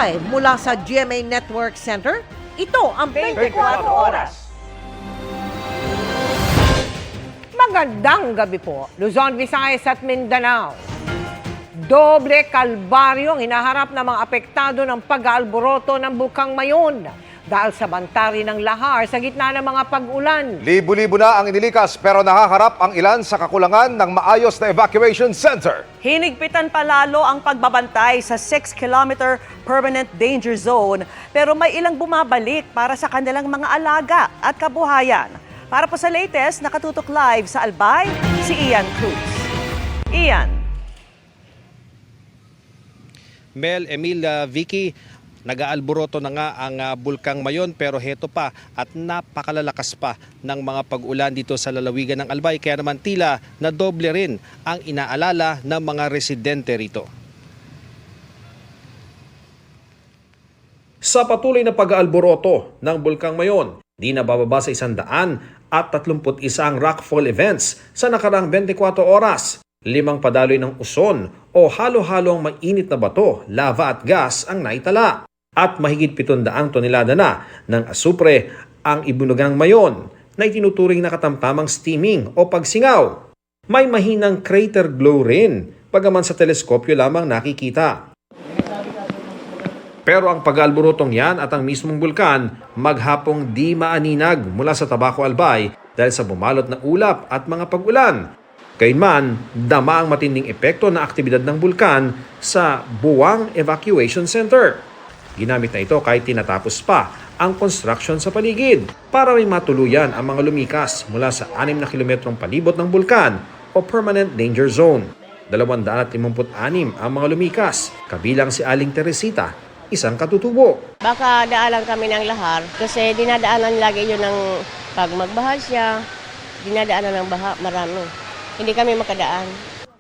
Live mula sa GMA Network Center, ito ang 24 Oras. Magandang gabi po, Luzon, Visayas at Mindanao. Doble kalbaryo ang hinaharap ng mga apektado ng pag-aalboroto ng Bukang Mayon dahil sa bantari ng lahar sa gitna ng mga pag-ulan. Libo-libo na ang inilikas pero nakaharap ang ilan sa kakulangan ng maayos na evacuation center. Hinigpitan palalo ang pagbabantay sa 6-kilometer permanent danger zone pero may ilang bumabalik para sa kanilang mga alaga at kabuhayan. Para po sa latest, nakatutok live sa Albay, si Ian Cruz. Ian. Mel, Emil, Vicky, nag-aalboroto na nga ang Bulkang Mayon pero heto pa at napakalalakas pa ng mga pag-ulan dito sa lalawigan ng Albay. Kaya naman tila na doble rin ang inaalala ng mga residente rito. Sa patuloy na pag-aalboroto ng Bulkang Mayon, di nabababa sa 131 ang rockfall events sa nakarang 24 oras. 5 padaloy ng uson o halo-halong mainit na bato, lava at gas ang naitala. At mahigit 700 tonelada na ng asupre ang ibunugang Mayon na itinuturing na katamtamang steaming o pagsingaw. May mahinang crater glow rin, bagaman sa teleskopyo lamang nakikita. Pero ang pag-aalborotong yan at ang mismong bulkan maghapong di maaninag mula sa Tabaco Albay dahil sa bumalot na ulap at mga pag-ulan. Gayunman, dama ang matinding epekto ng aktibidad ng bulkan sa Buwang Evacuation Center. Ginamit na ito kahit tinatapos pa ang construction sa paligid para may matuluyan ang mga lumikas mula sa 6 na kilometrong palibot ng bulkan o Permanent Danger Zone. 256 ang mga lumikas, kabilang si Aling Teresita, isang katutubo. Baka daalan kami ng lahar kasi dinadaanan lagi yun ng pag magbaha siya, dinadaanan ng baha marami. Hindi kami makadaan.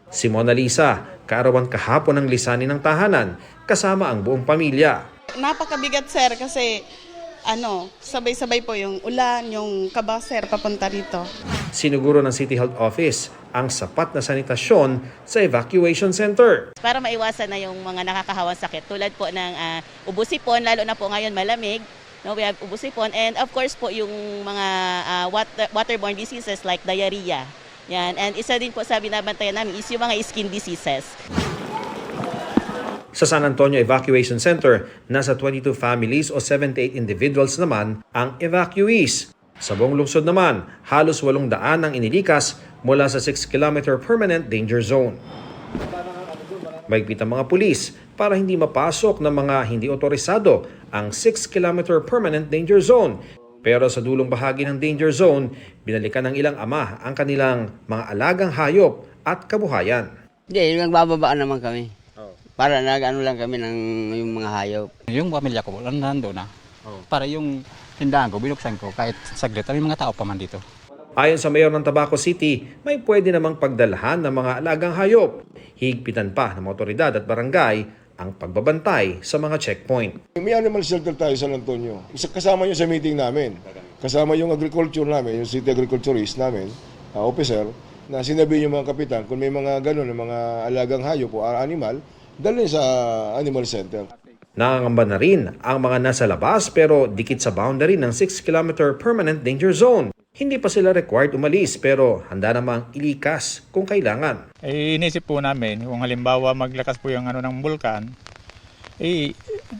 Si Mona Lisa, kaarawan kahapon ng lisanin ng tahanan kasama ang buong pamilya. Napakabigat sir kasi sabay-sabay po yung ulan, yung kaba sir papunta dito. Siniguro ng City Health Office ang sapat na sanitasyon sa evacuation center. Para maiwasan na yung mga nakakahawang sakit tulad po ng ubusipon, lalo na po ngayon malamig. No, we have ubusipon and of course po yung mga waterborne diseases like diarrhea. Yan. And isa din po sa binabantayan namin is yung mga skin diseases. Sa San Antonio Evacuation Center, nasa 22 families o 78 individuals naman ang evacuees. Sa buong lungsod naman, halos 800 ang inilikas mula sa 6-kilometer permanent danger zone. Mahigpit ang mga pulis para hindi mapasok ng mga hindi otorisado ang 6-kilometer permanent danger zone. Pero sa dulong bahagi ng danger zone, binalikan ng ilang ama ang kanilang mga alagang hayop at kabuhayan. Hindi, nagbababaan naman kami. Para nag-ano lang kami ng yung mga hayop. Yung pamilya ko, nandun na. Para yung tindahan ko, binuksan ko kahit saglit. May mga tao pa man dito. Ayon sa mayor ng Tabaco City, may pwede namang pagdalahan ng mga alagang hayop. Higpitan pa ng otoridad at barangay ang pagbabantay sa mga checkpoint. May animal shelter tayo sa San Antonio. Kasama nyo sa meeting namin. Kasama yung agriculture namin, yung city agriculturist namin, officer, na sinabi yung mga kapitan, kung may mga ganun, mga alagang hayop o animal, dalhin sa animal center. Nangangamba na rin ang mga nasa labas pero dikit sa boundary ng 6-kilometer permanent danger zone. Hindi pa sila required umalis pero handa namang ilikas kung kailangan. Inisip po namin kung halimbawa maglakas po yung ng bulkan,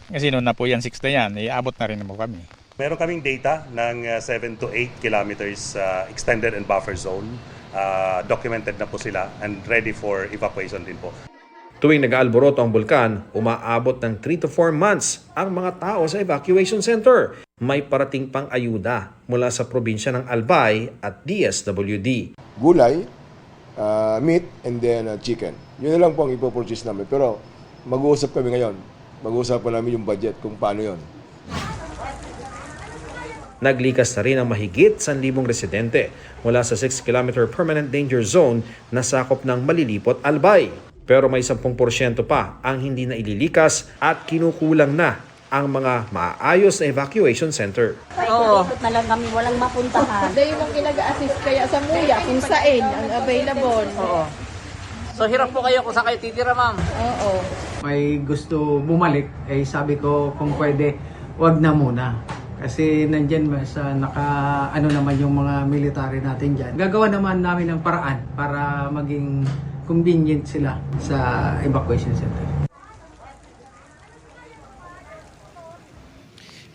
kasi noon na po yan 6 na yan, iabot na rin po kami. Meron kaming data ng 7 to 8 kilometers extended and buffer zone. Documented na po sila and ready for evacuation din po. Tuwing nag-aalboroto ang bulkan, umaabot ng 3 to 4 months ang mga tao sa evacuation center. May parating pang ayuda mula sa probinsya ng Albay at DSWD. Gulay, meat, and then chicken. Yun na lang po ang ipopurchase namin. Pero mag-uusap kami ngayon. Mag-uusapan namin yung budget kung paano yon. Naglikas na rin ang mahigit 1,000 residente mula sa 6-kilometer permanent danger zone na sakop ng Malilipot, Albay. Pero may 10% pa ang hindi na ililikas at kinukulang na ang mga maayos na evacuation center. Oo. Na lang kami walang mapuntahan. Dahil yung kinag-assist kaya sa Muya kung saan ang available. Oo. So hirap po kayo kung saan kayo titira, ma'am? Oo. may gusto bumalik, sabi ko kung pwede, wag na muna. Kasi nandyan sa ano naman yung mga military natin dyan. Gagawa naman namin ng paraan para maging convenient sila sa evacuation center.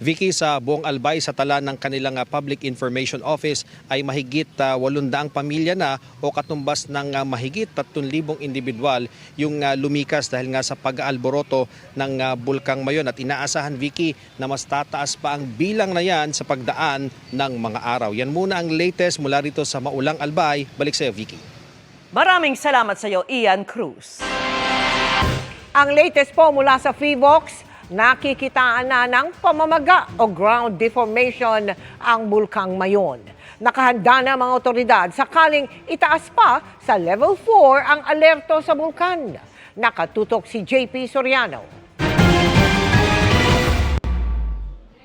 Vicky, sa buong Albay sa tala ng kanilang Public Information Office ay mahigit 800 pamilya na o katumbas ng mahigit 3,000 individual yung lumikas dahil nga sa pag-aalboroto ng Bulkang Mayon, at inaasahan, Vicky, na mas tataas pa ang bilang na yan sa pagdaan ng mga araw. Yan muna ang latest mula rito sa Maulang Albay. Balik sa iyo, Vicky. Maraming salamat sa iyo, Ian Cruz. Ang latest po mula sa FIVOX, nakikitaan na ng pamamaga o ground deformation ang Bulkang Mayon. Nakahanda na mga otoridad sakaling itaas pa sa level 4 ang alerto sa bulkan. Nakatutok si JP Soriano.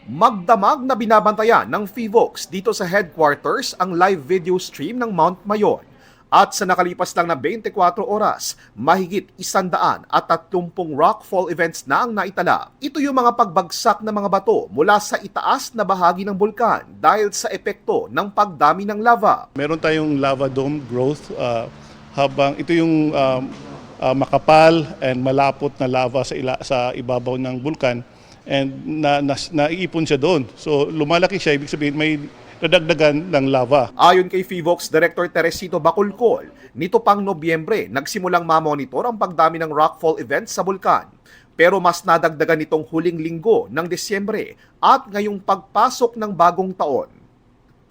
Magdamag na binabantayan ng FIVOX dito sa headquarters ang live video stream ng Mount Mayon. At sa nakalipas lang na 24 oras, mahigit 130 rockfall events na ang naitala. Ito yung mga pagbagsak ng mga bato mula sa itaas na bahagi ng bulkan dahil sa epekto ng pagdami ng lava. Meron tayong lava dome growth habang ito yung makapal and malapot na lava sa ibabaw ng bulkan, and naiipon siya doon. So lumalaki siya, ibig sabihin may nadagdagan ng lava. Ayon kay FIVOX Director Teresito Bacolcol, nito pang Nobyembre nagsimulang mamonitor ang pagdami ng rockfall events sa bulkan. Pero mas nadagdagan nitong huling linggo ng Desyembre at ngayong pagpasok ng bagong taon.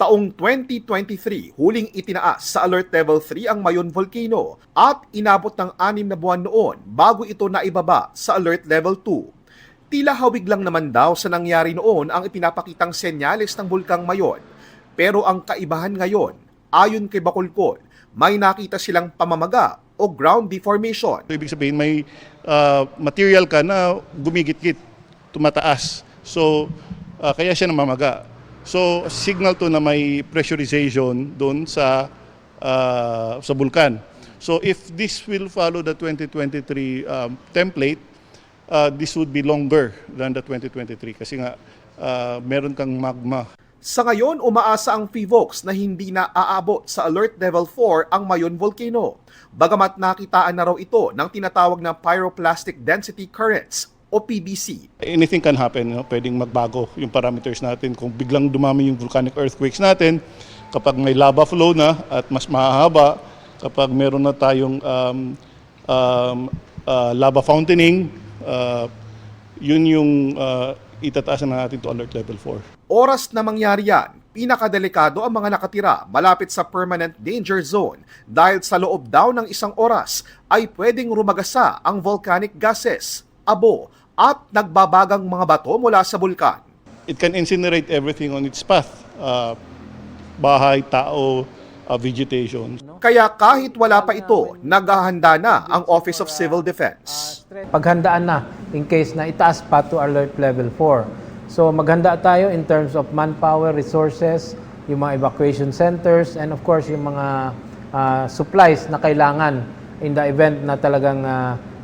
Taong 2023, huling itinaas sa Alert Level 3 ang Mayon Volcano at inabot ng 6 na buwan noon bago ito naibaba sa Alert Level 2. Tila hawig lang naman daw sa nangyari noon ang ipinapakitang senyales ng Bulkang Mayon. Pero ang kaibahan ngayon, ayon kay Bacolcol, may nakita silang pamamaga o ground deformation. Ibig sabihin may material ka na gumigit-git, tumataas. So kaya siya namamaga. So signal to na may pressurization doon sa bulkan. So if this will follow the 2023 template, this would be longer than the 2023 kasi nga meron kang magma. Sa ngayon, umaasa ang FIVOX na hindi na aabot sa Alert Level 4 ang Mayon Volcano. Bagamat nakitaan na raw ito ng tinatawag na Pyroclastic Density Currents o PDC. Anything can happen, pwedeng magbago yung parameters natin. Kung biglang dumami yung volcanic earthquakes natin, kapag may lava flow na at mas mahahaba, kapag meron na tayong lava fountaining, yun yung itataas na natin to Alert Level 4. Oras na mangyari yan, pinakadelikado ang mga nakatira malapit sa permanent danger zone dahil sa loob daw ng 1 oras ay pwedeng rumagasa ang volcanic gases, abo at nagbabagang mga bato mula sa bulkan. It can incinerate everything on its path. Bahay, tao, vegetation. Kaya kahit wala pa ito, naghahanda na ang Office of Civil Defense. Paghandaan na in case na itaas pa to Alert Level 4. So maghanda tayo in terms of manpower, resources, yung mga evacuation centers, and of course yung mga supplies na kailangan in the event na talagang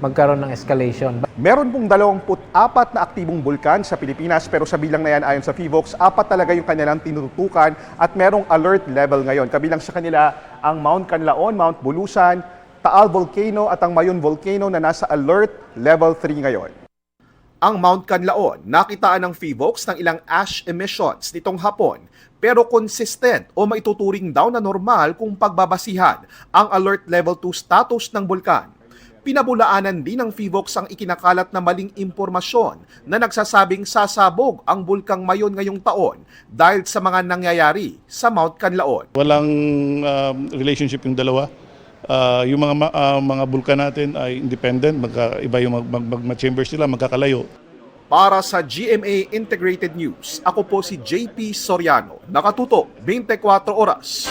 magkaroon ng escalation. Meron pong 24 na aktibong bulkan sa Pilipinas, pero sa bilang na yan ayon sa FIVOX, 4 talaga yung kanilang tinututukan at merong alert level ngayon. Kabilang sa kanila ang Mount Canlaon, Mount Bulusan, Taal Volcano at ang Mayon Volcano na nasa alert level 3 ngayon. Ang Mount Canlaon, nakitaan ng FIVOX ng ilang ash emissions nitong hapon, pero consistent o maituturing daw na normal kung pagbabasihan ang alert level 2 status ng bulkan. Pinabulaanan din ng FIVOX ang ikinakalat na maling impormasyon na nagsasabing sasabog ang Bulkang Mayon ngayong taon dahil sa mga nangyayari sa Mount Canlaon. Walang relationship yung dalawa. Yung mga bulkan natin ay independent, iba yung magma chambers nila, magkakalayo. Para sa GMA Integrated News, ako po si JP Soriano, nakatutok 24 oras.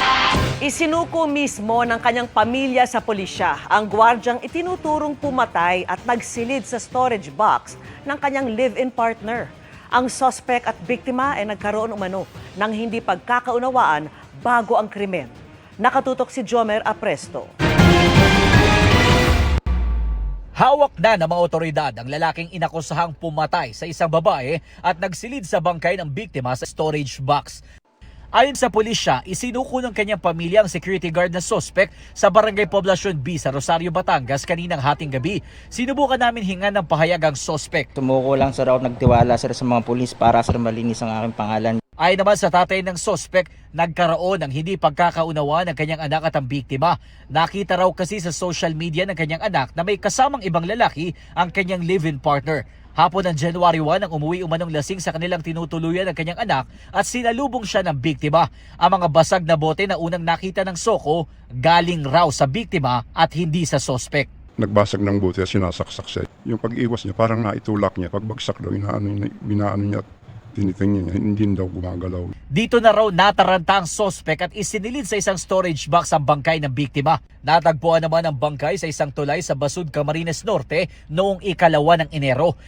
Isinuko mismo ng kanyang pamilya sa pulisya ang gwardyang itinuturong pumatay at nagsilid sa storage box ng kanyang live-in partner. Ang suspect at biktima ay nagkaroon umano ng hindi pagkakaunawaan bago ang krimen. Nakatutok si Jomer Apresto. Hawak na ng mga otoridad ang lalaking inakusahang pumatay sa isang babae at nagsilid sa bangkay ng biktima sa storage box. Ayon sa pulisya, isinuko ng kanyang pamilya ang security guard na suspect sa Barangay Poblacion B sa Rosario, Batangas kaninang hating gabi. Sinubukan namin hingan ng pahayag ang suspect. Tumuko lang sir ako, nagtiwala sir sa mga pulis para sir malinis ang aking pangalan. Ayon naman sa tatay ng suspect, nagkaroon ng hindi pagkakaunawa ng kanyang anak at ang biktima. Nakita raw kasi sa social media ng kanyang anak na may kasamang ibang lalaki ang kanyang live-in partner. Hapon ng January 1 nang umuwi umanong lasing sa kanilang tinutuluyan ng kanyang anak at sinalubong siya ng biktima. Ang mga basag na bote na unang nakita ng Soko galing raw sa biktima at hindi sa suspect. Nagbasag ng bote, sinasaksak siya. Yung pag-iwas niya, parang naitulak niya. Pagbagsak daw, binaano niya, tinitingin niya, hindi daw gumagalaw. Dito na raw nataranta ang suspect at isinilid sa isang storage box ang bangkay ng biktima. Natagpuan naman ang bangkay sa isang tulay sa Basud, Camarines Norte noong ikalawa ng Enero.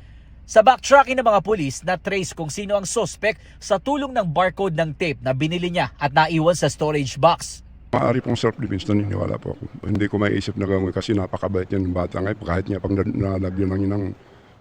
Sa backtracking ng mga pulis, na-trace kung sino ang suspect sa tulong ng barcode ng tape na binili niya at naiwan sa storage box. Maaari pong self-defense, naniniwala po ako. Hindi ko maiisip na gawin kasi napakabait yan ng bata ngayon. Kahit niya pag nalagyan lang yun ng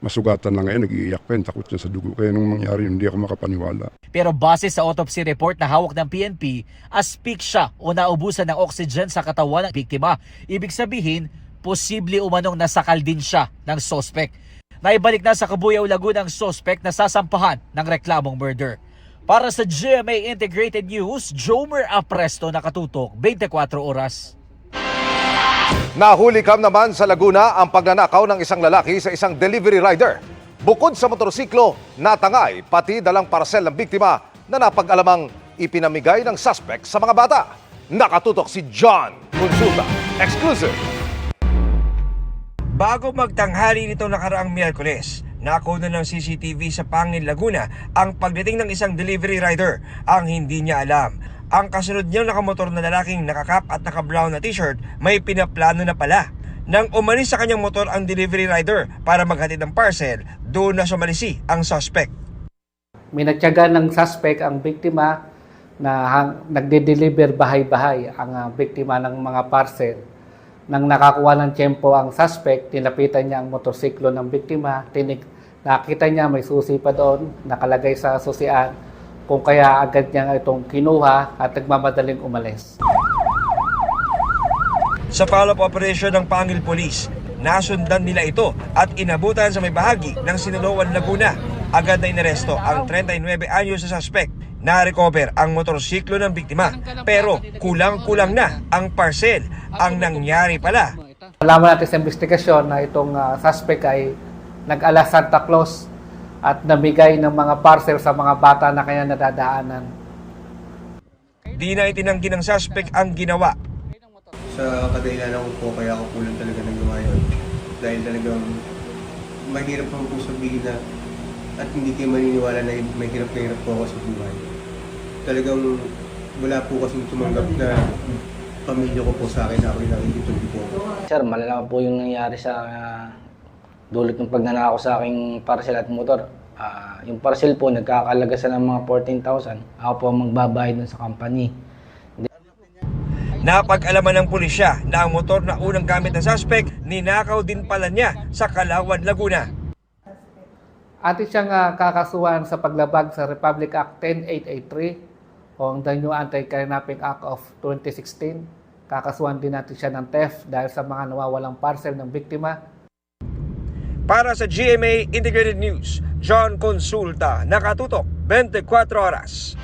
masugatan na ngayon, nag-iiyak pa yun, takot siya sa dugo. Kaya nung mangyari yun, hindi ako makapaniwala. Pero base sa autopsy report na hawak ng PNP, asphyxia o naubusan ng oxygen sa katawan ng biktima. Ibig sabihin, posible umanong nasakal din siya ng suspect. Naibalik na sa Cabuyao, Laguna ang suspect na sasampahan ng reklamong murder. Para sa GMA Integrated News, Jomer Apresto, nakatutok 24 oras. Nahuli naman sa Laguna ang pagnanakaw ng isang lalaki sa isang delivery rider. Bukod sa motorsiklo, natangay pati dalang parcel ng biktima na napag-alamang ipinamigay ng suspect sa mga bata. Nakatutok si John Consulta. Exclusive. Bago magtanghali nito nakaraang Miyerkules, nakuha ng CCTV sa Pangil, Laguna ang pagdating ng isang delivery rider. Ang hindi niya alam, ang kasunod niyang nakamotor na lalaking nakakap at naka-brown na t-shirt may pinaplano na pala. Nang umalis sa kanyang motor ang delivery rider para maghatid ng parcel, doon na sumalisi ang suspect. Minatyaga ng suspect ang biktima na nagde-deliver bahay-bahay ang biktima ng mga parcel. Nang nakakuha ng tiyempo ang suspect, tinapitan niya ang motorsiklo ng biktima. Nakita niya may susi pa doon, nakalagay sa susian, kung kaya agad niya itong kinuha at nagmamadaling umalis. Sa follow-up operation ng Pangil Police, nasundan nila ito at inabutan sa may bahagi ng Sinaloan, Laguna. Agad na inaresto ang 39 anyos na suspect. Na-recover ang motorsiklo ng biktima pero kulang-kulang na ang parcel. Ang nangyari pala, Alaman natin sa investigasyon na itong suspect ay nag-ala Santa Claus at namigay ng mga parcel sa mga bata na kanya nadadaanan. Di na itinanggi ng suspect ang ginawa. Sa kadahilanan ko po kaya ako kulang talaga ng gawa yun. Dahil talagang mahirap po sabihin na at hindi kayo maniniwala na mahirap na hirap po ako sa buhay. Talagang wala po kasing tumanggap na pamilya ko po sa akin na ako yung nakikituloy po. Sir, malala po yung nangyari sa dulot ng pagnanakaw sa aking parcel at motor. Yung parcel po, nagkakalaga sa ng mga 14,000. Ako po ang magbabayad dun sa company. Napag-alaman ng pulisya na ang motor na unang gamit ng suspect, ninakaw din pala niya sa Kalawan, Laguna. Atin siyang kakasuhan sa paglabag sa Republic Act 10883 o ang The New Anti-Kidnapping Act of 2016. Kakasuhan din natin siya ng theft dahil sa mga nawawalang parcel ng biktima. Para sa GMA Integrated News, John Consulta, nakatutok 24 oras.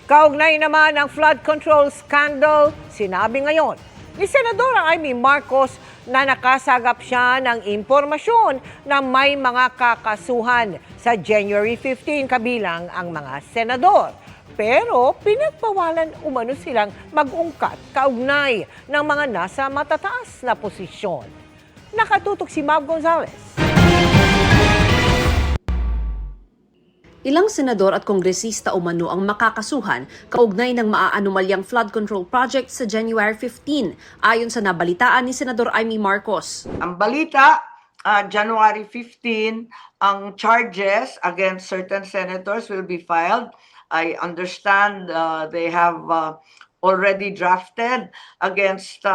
Kaugnay naman ng flood control scandal, sinabi ngayon ni Senadora Amy Marcos na nakasagap siya ng impormasyon na may mga kakasuhan sa January 15 kabilang ang mga senador. Pero pinagbawalan umano silang mag-ungkat kaugnay ng mga nasa matataas na posisyon. Nakatutok si Mab Gonzalez. Ilang senador at kongresista umano ang makakasuhan kaugnay ng maaanomalyang flood control project sa January 15, ayon sa nabalitaan ni Senador Amy Marcos. Ang balita, January 15, ang charges against certain senators will be filed. I understand they have already drafted against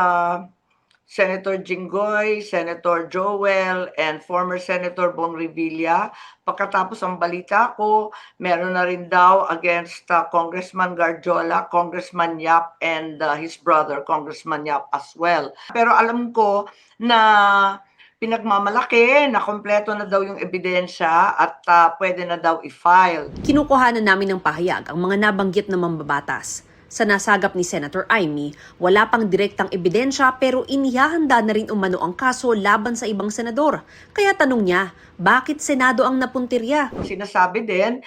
Senator Jinggoy, Senator Joel, and former Senator Bong Revilla. Pagkatapos ang balita ko, meron na rin daw against Congressman Garjola, Congressman Yap, and his brother, Congressman Yap as well. Pero alam ko na pinagmamalaki na kompleto na daw yung ebidensya at pwede na daw i-file. Kinukuhanan namin ng pahayag ang mga nabanggit na mambabatas. Sa nasagap ni Senator Amy, wala pang direktang ebidensya pero inihahanda na rin umano ang kaso laban sa ibang senador. Kaya tanong niya, bakit Senado ang napuntirya? Sinasabi din,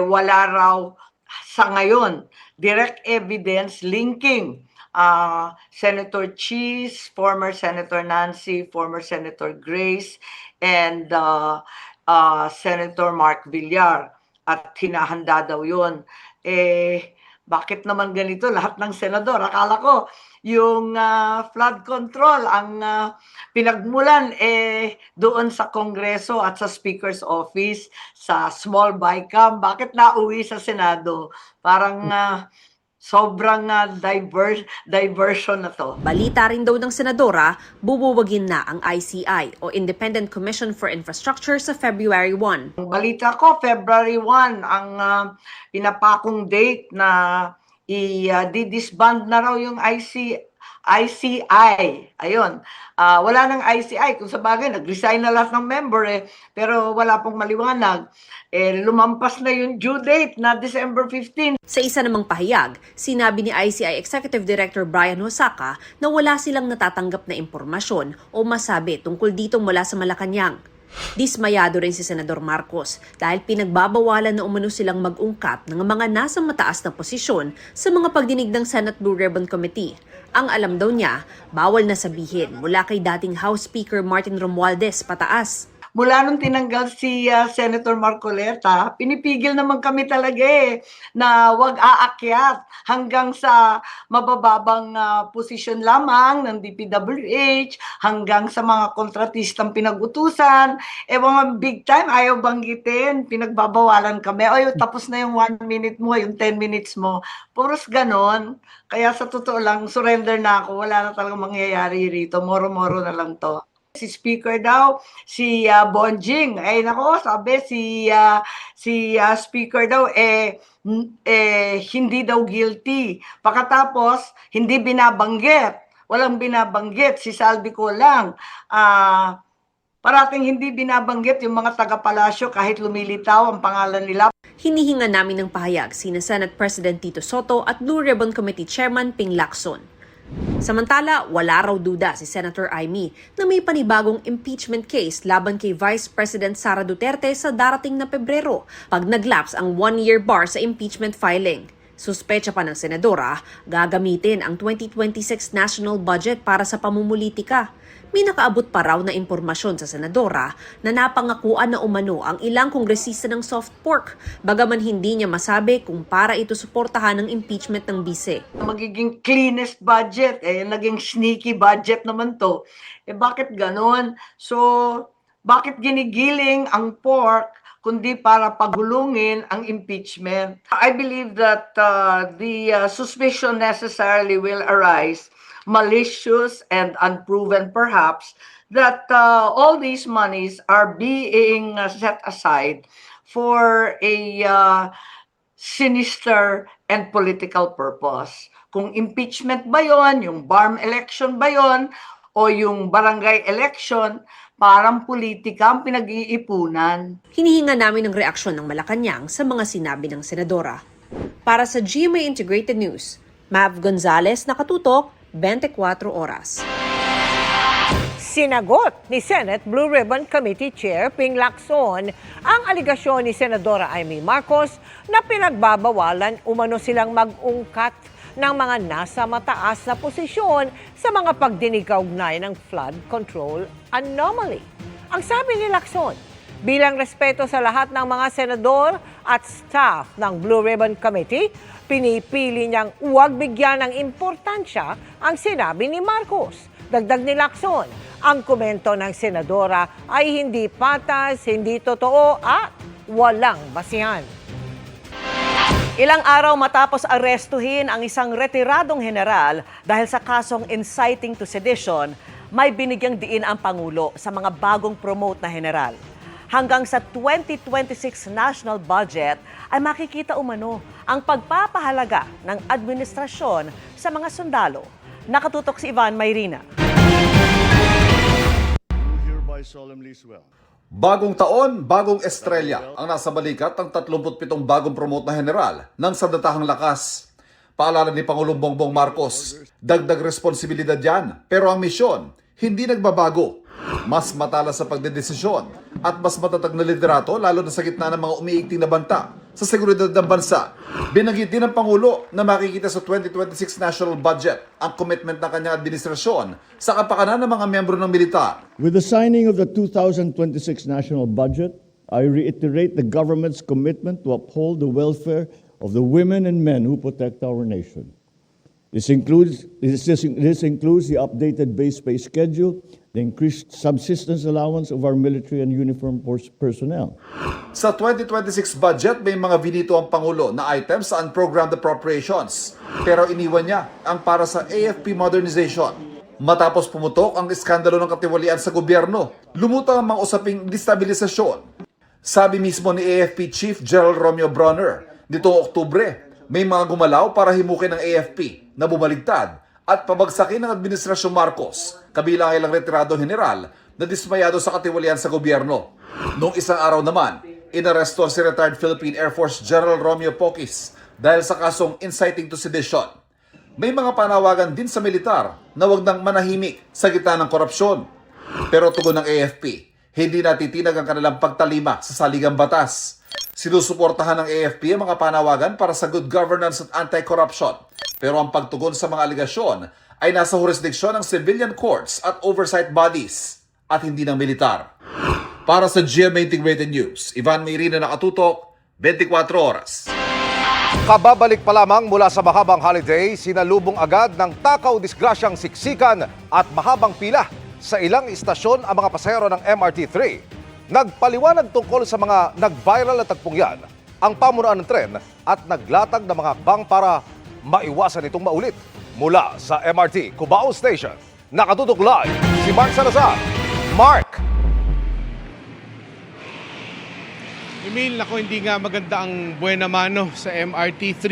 wala raw sa ngayon direct evidence linking Senator Cheese, former Senator Nancy, former Senator Grace, and Senator Mark Villar. At hinahanda daw yun. Bakit naman ganito lahat ng senador? Akala ko yung flood control ang pinagmulan doon sa Kongreso at sa Speaker's Office, sa small BICAM. Bakit nauwi sa Senado? Parang sobrang diversion na to. Balita rin daw ng senadora, bubuwagin na ang ICI o Independent Commission for Infrastructure sa February 1. Ang balita ko, February 1 ang pinapakong date na i-disband na raw yung ICI. Ayun. Wala nang ICI. Kung sa bagay, nag-resign na lahat ng member pero wala pong maliwanag. Lumampas na yung due date na December 15. Sa isa namang pahayag, sinabi ni ICI Executive Director Brian Hosaka na wala silang natatanggap na impormasyon o masabi tungkol ditong mula sa Malacanang. Dismayado rin si Senador Marcos dahil pinagbabawalan na umano silang mag-ungkat ng mga nasa mataas na posisyon sa mga pagdinig ng Senate Blue Ribbon Committee. Ang alam daw niya, bawal na sabihin mula kay dating House Speaker Martin Romualdez pataas. Mula nung tinanggal si Senator Marcoleta, pinipigil naman kami talaga na wag aakyat hanggang sa mabababang posisyon lamang ng DPWH, hanggang sa mga kontratistang pinag-utusan. Mga big time, ayaw banggitin, pinagbabawalan kami. Tapos na yung 1 minute mo, yung 10 minutes mo. Puros ganon. Kaya sa totoo lang, surrender na ako. Wala na talagang mangyayari rito. Moro-moro na lang to. Si Speaker daw, si Bonjing, nako, sabi si Speaker daw, hindi daw guilty. Pagkatapos, hindi binabanggit. Walang binabanggit. Si Saldi ko lang. Parating hindi binabanggit yung mga taga-palasyo kahit lumilitaw ang pangalan nila. Hinihinga namin ng pahayag sina Senate President Tito Soto at Blue Ribbon Committee Chairman Ping Lacson. Samantala, wala raw duda si Senator Amy na may panibagong impeachment case laban kay Vice President Sara Duterte sa darating na Pebrero pag naglaps ang 1-year bar sa impeachment filing. Suspecha pa ng senadora, gagamitin ang 2026 national budget para sa pamumulitika. May nakaabot pa raw na impormasyon sa senadora na napangakuan na umano ang ilang kongresista ng soft pork, bagaman hindi niya masabi kung para ito suportahan ng impeachment ng bise. Magiging cleanest budget, naging sneaky budget naman to. Bakit ganon? So, bakit ginigiling ang pork kundi para pagulungin ang impeachment? I believe that the suspicion necessarily will arise, malicious and unproven perhaps, that all these monies are being set aside for a sinister and political purpose. Kung impeachment ba yon, yung BARM election ba yon, o yung barangay election, parang politika ang pinag-iipunan. Hinihinga namin ng reaksyon ng Malacanang sa mga sinabi ng senadora. Para sa GMA Integrated News, Mav Gonzalez, nakatutok, 24 oras. Sinagot ni Senate Blue Ribbon Committee Chair Ping Lacson ang aligasyon ni Senadora Amy Marcos na pinagbabawalan umano silang mag-ungkat ng mga nasa mataas na posisyon sa mga pagdinig kaugnay ng flood control anomaly. Ang sabi ni Lacson, bilang respeto sa lahat ng mga senador at staff ng Blue Ribbon Committee, pinipili niyang huwag bigyan ng importansya ang sinabi ni Marcos. Dagdag ni Lacson, ang komento ng senadora ay hindi patas, hindi totoo at walang basihan. Ilang araw matapos arestuhin ang isang retiradong general dahil sa kasong inciting to sedition, may binigyang diin ang Pangulo sa mga bagong promote na general. Hanggang sa 2026 national budget ay makikita umano ang pagpapahalaga ng administrasyon sa mga sundalo. Nakatutok si Ivan Mayrina. Bagong taon, bagong estrella ang nasa balikat ng 37 bagong promote na general ng sandatahang lakas. Paalala ni Pangulong Bongbong Marcos, dagdag responsibilidad yan, pero ang misyon hindi nagbabago. Mas matalas sa pagdedesisyon at mas matatag na liderato lalo na sa gitna ng mga umiigting na banta sa seguridad ng bansa. Binanggit din ng Pangulo na makikita sa 2026 national budget ang commitment ng kanyang administrasyon sa kapakanan ng mga miyembro ng militar. With the signing of the 2026 national budget, I reiterate the government's commitment to uphold the welfare of the women and men who protect our nation. This includes the updated base pay schedule, the increased subsistence allowance of our military and uniformed personnel. Sa 2026 budget, may mga binito ang Pangulo na items sa unprogrammed appropriations. Pero iniwan niya ang para sa AFP modernization. Matapos pumutok ang iskandalo ng katiwalian sa gobyerno, lumutang ang mga usaping destabilisasyon. Sabi mismo ni AFP Chief General Romeo Bronner, nitong Oktubre, may mga gumalaw para himukin ng AFP na bumaligtad at pabagsakin ng Administrasyong Marcos, kabilang ilang retirado general na dismayado sa katiwalian sa gobyerno. Noong isang araw naman, inaresto si retired Philippine Air Force General Romeo Poquis dahil sa kasong inciting to sedition. May mga panawagan din sa militar na wag nang manahimik sa gitna ng korupsyon. Pero tugon ng AFP, hindi natitinag ang kanilang pagtalima sa saligang batas. Sinusuportahan ng AFP ang mga panawagan para sa good governance at anti-corruption. Pero ang pagtugon sa mga aligasyon ay nasa jurisdiksyon ng civilian courts at oversight bodies at hindi ng militar. Para sa GMA Integrated News, Ivan Mayrina, nakatutok, 24 oras. Kababalik pa lamang mula sa mahabang holiday, sinalubong agad ng takaw disgrasyang siksikan at mahabang pila sa ilang istasyon ang mga pasahero ng MRT3. Nagpaliwanag tungkol sa mga nag-viral na tagpong yan ang pamunuan ng tren at naglatag ng mga hakbang para maiwasan itong maulit. Mula sa MRT Cubao Station, nakatutok live si Mark Salazar. Mark! Emil, nako, hindi nga maganda ang buena mano sa MRT3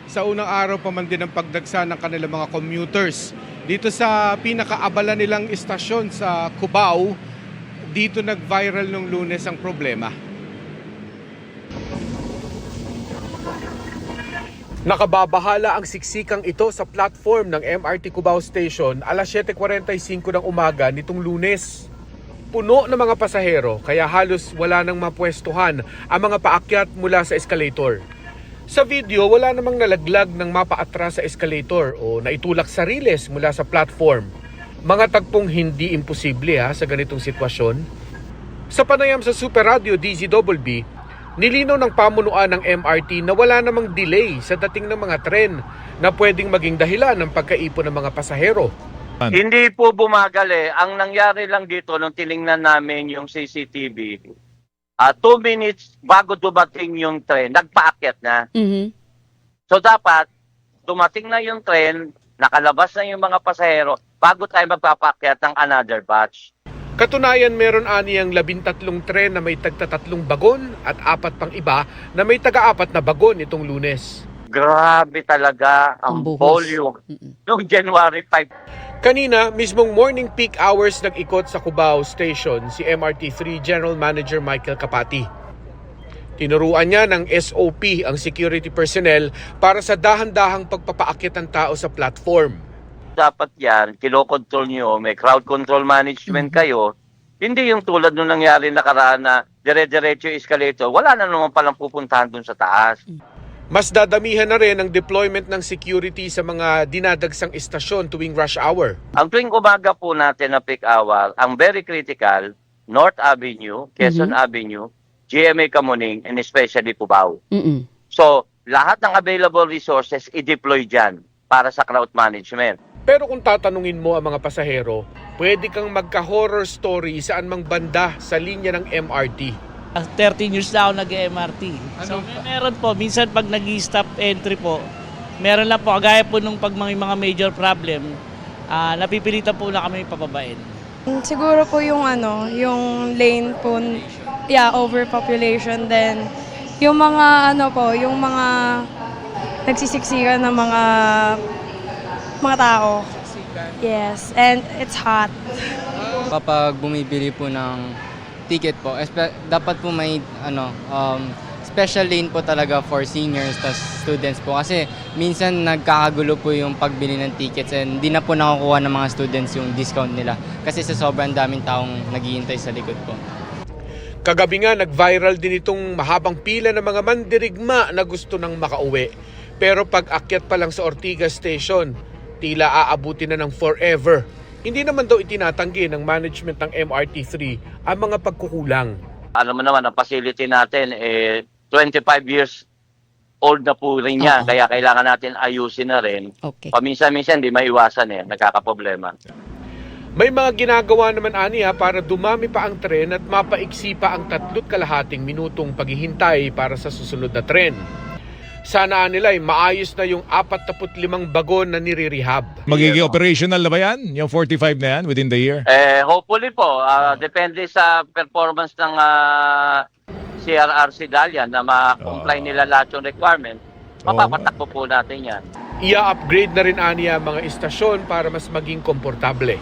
sa unang araw pa man din ng pagdagsa ng kanilang mga commuters. Dito sa pinakaabala nilang istasyon sa Cubao, dito nag-viral nung Lunes ang problema. Nakababahala ang siksikang ito sa platform ng MRT Cubao Station alas 7:45 ng umaga nitong Lunes. Puno ng mga pasahero kaya halos wala nang mapwestuhan ang mga paakyat mula sa escalator. Sa video, wala namang nalaglag ng mapaatras sa escalator o naitulak sa riles mula sa platform. Mga tagpong hindi imposible sa ganitong sitwasyon. Sa panayam sa Super Radio DZBB, nilinaw ng pamunuan ng MRT na wala namang delay sa dating ng mga tren na pwedeng maging dahilan ng pagkaipon ng mga pasahero. Hindi po bumagal Ang nangyari lang dito nung tiningnan namin yung CCTV, 2 minutes bago dumating yung tren, nagpaakyat na. So dapat, dumating na yung tren, nakalabas na yung mga pasahero, bago tayo magpapaakyat ng another batch. Katunayan, meron aniyang 13 tren na may tagta-3 bagon at 4 pang iba na may taga-4 na bagon itong Lunes. Grabe talaga ang volume noong January 5. Kanina, mismong morning peak hours nag-ikot sa Cubao Station si MRT3 General Manager Michael Capati. Tinuruan niya ng SOP ang security personnel para sa dahan-dahang pagpapaakyat ng tao sa platform. Dapat yan, kinokontrol nyo, may crowd control management kayo. Hindi yung tulad nung nangyari nakaraan na dire-diretso yung escalator, wala na naman palang pupuntahan dun sa taas. Mas dadamihan na rin ang deployment ng security sa mga dinadagsang istasyon tuwing rush hour. Ang tuwing umaga po natin na peak hour, ang very critical, North Avenue, Quezon Avenue, GMA Kamuning, and especially Cubao. So, lahat ng available resources i-deploy dyan para sa crowd management. Pero kung tatanungin mo ang mga pasahero, pwede kang magka-horror story saan mang banda sa linya ng MRT. 13 years na ako nag-MRT. So, meron po, minsan pag nag-stop entry po, meron lang po, kagaya po nung pag mga major problem, napipilitan po na kami pababain. Siguro po yung yung lane po, overpopulation, then yung mga yung mga nagsisiksikan ng mga tao. Yes, and it's hot. Kapag bumibili po ng ticket po, dapat po may special lane po talaga for seniors tas students po kasi minsan nagkakagulo po yung pagbili ng tickets and hindi na po nakukuha ng mga students yung discount nila kasi sa sobrang daming taong naghihintay sa likod po. Kagabi nga nag-viral din itong mahabang pila ng mga mandirigma na gusto nang makauwi. Pero pag akyat pa lang sa Ortigas Station, tila aabuti na ng forever. Hindi naman daw itinatanggi ng management ng MRT3 ang mga pagkukulang. Alam mo naman, ang facility natin 25 years old na po rin yan. Kaya kailangan natin ayusin na rin. Okay. Paminsan-minsan, di maiwasan nagkakaproblema. May mga ginagawa naman aniya para dumami pa ang tren at mapaiksi pa ang 3.5 minutong paghihintay para sa susunod na tren. Sana nila ay maayos na yung 45 bagon na nire-rehab. Magiging operational na ba yan? Yung 45 na yan within the year? Hopefully po, depende sa performance ng CRRC Dalian na ma-comply nila lahat yung requirement. Mapapatakbo po natin yan. Ia-upgrade na rin aniya mga istasyon para mas maging komportable.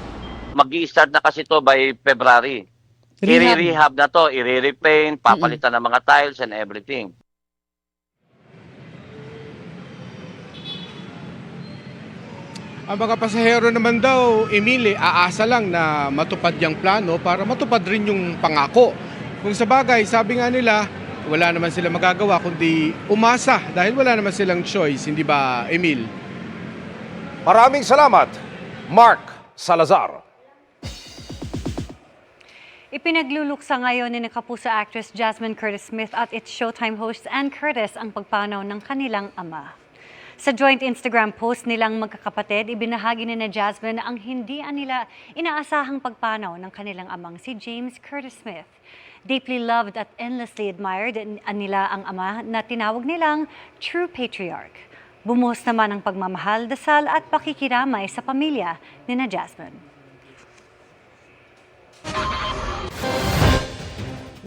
Mag-i-start na kasi to by February. I-rehab na to, i-repaint, papalitan ng mga tiles and everything. Ang mga pasahero naman daw, Emile, aasa lang na matupad yung plano para matupad rin yung pangako. Kung sa bagay, sabi nga nila, wala naman sila magagawa kundi umasa dahil wala naman silang choice, hindi ba, Emile? Maraming salamat, Mark Salazar. Ipinagluluksa ngayon ni kapuso actress Jasmine Curtis Smith at its Showtime host Ann Curtis ang pagpanaw ng kanilang ama. Sa joint Instagram post nilang magkakapatid, ibinahagi ni Jasmine ang hindi nila inaasahang pagpanaw ng kanilang amang si James Curtis Smith. Deeply loved at endlessly admired nila ang ama na tinawag nilang true patriarch. Bumuhos naman ang pagmamahal, dasal at pakikiramay sa pamilya ni Jasmine.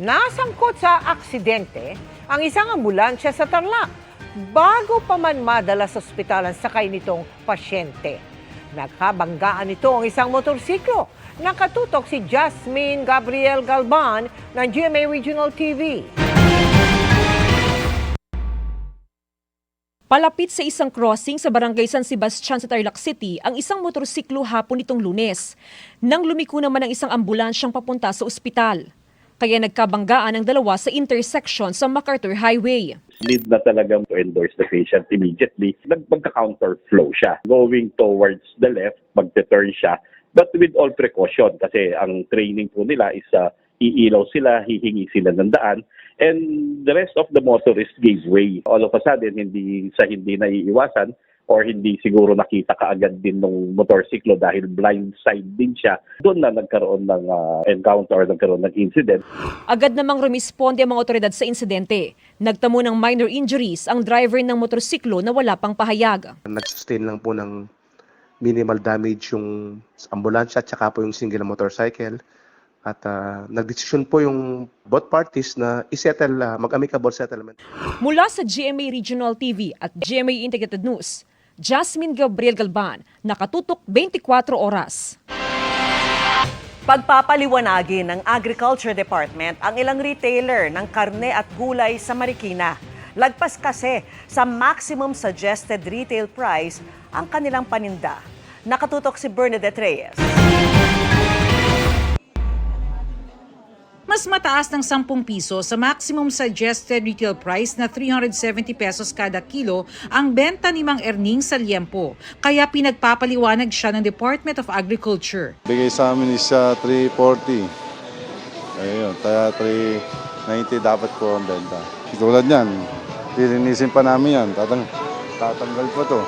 Nasangkot sa aksidente ang isang ambulansya sa Tarlac bago pa man madala sa ospital ang sakay nitong pasyente. Nakabanggaan nito ang isang motorsiklo. Nakatutok si Jasmine Gabriel Galban ng GMA Regional TV. Palapit sa isang crossing sa Barangay San Sebastian sa Tarlac City ang isang motorsiklo hapon nitong Lunes. Nang lumiko naman ang isang ambulansyang papunta sa ospital. Kaya nagkabanggaan ang dalawa sa intersection sa MacArthur Highway. Need na talagang to endorse the patient immediately. Magka-counter flow siya. Going towards the left, magte-turn siya. But with all precaution kasi ang training po nila is iilaw sila, hihingi sila ng daan. And the rest of the motorists gave way. All of a sudden, hindi naiiwasan or hindi siguro nakita kaagad din ng motorsiklo dahil blind side din siya. Doon na nagkaroon ng encounter or nagkaroon ng incident. Agad namang rumisponde ang mga otoridad sa insidente. Nagtamo ng minor injuries ang driver ng motorsiklo na wala pang pahayag. Nag-sustain lang po ng minimal damage yung ambulansya at saka po yung single motorcycle. At nagdesisyon po yung both parties na isettle, mag-amicable settlement. Mula sa GMA Regional TV at GMA Integrated News, Jasmine Gabriel Galban, nakatutok 24 oras. Pagpapaliwanagin ng Agriculture Department ang ilang retailer ng karne at gulay sa Marikina. Lagpas kasi sa maximum suggested retail price ang kanilang paninda. Nakatutok si Bernadette Reyes. Mas mataas ng 10 piso sa maximum suggested retail price na 370 pesos kada kilo ang benta ni Mang Erning sa liempo. Kaya pinagpapaliwanag siya ng Department of Agriculture. Bigay sa amin is 340. Ayun, kaya 390 dapat po ang benta. Tulad niyan, lilinisin pa namin yan. Tatanggal po to.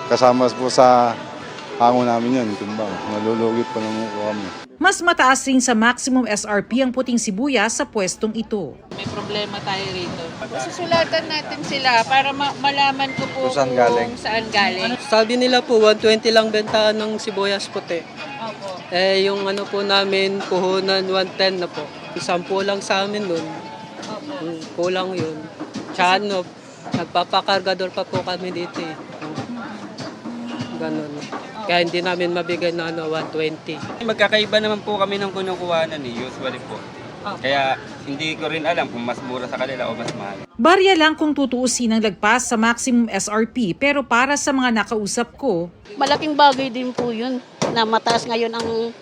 Kasama po sa hango namin yan. Timbang, nalulugit pa naman po kami. Mas mataas rin sa maximum SRP ang puting sibuyas sa pwestong ito. problema tayo rito. Susulatan natin sila para malaman ko po Kung saan kung galing. saan galing. Sabi nila po, 120 lang bentahan ng sibuyas puti. Opo. Yung ano po namin, puhunan 110 na po. 10 lang sa amin nun. Kulang yun. Tsaka nagpapakargador pa po kami dito eh. Ganun. Kaya hindi namin mabigay na 120. Magkakaiba naman po kami ng kinukuhanan usually po. Kaya hindi ko rin alam kung mas mura sa kanila o mas mahal. Barya lang kung tutuusin ang lagpas sa maximum SRP, pero para sa mga nakausap ko, malaking bagay din po yun na mataas ngayon ang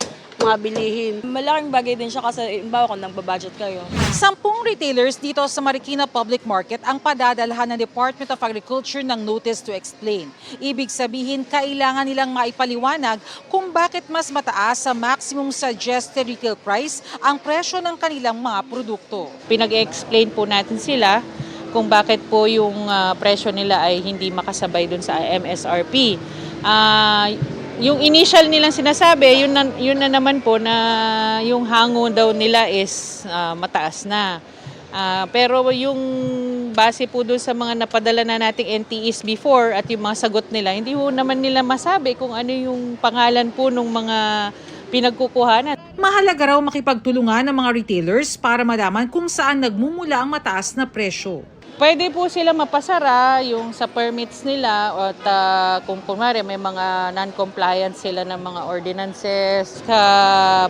mga bilihin. Malaking bagay din siya kasi imbawa kung nagbabudget kayo. 10 retailers dito sa Marikina Public Market ang padadalhan ng Department of Agriculture ng Notice to Explain. Ibig sabihin, kailangan nilang maipaliwanag kung bakit mas mataas sa maximum suggested retail price ang presyo ng kanilang mga produkto. Pinag-explain po natin sila kung bakit po yung presyo nila ay hindi makasabay dun sa MSRP. Yung initial nilang sinasabi, yun na naman po na yung hango daw nila is mataas na. Pero yung base po doon sa mga napadala na nating NTEs before at yung mga sagot nila, hindi po naman nila masabi kung ano yung pangalan po ng mga pinagkukuhanan. Mahalaga raw makipagtulungan ng mga retailers para malaman kung saan nagmumula ang mataas na presyo. Pwede po sila mapasara yung sa permits nila at kung kunwari may mga non-compliant sila ng mga ordinances,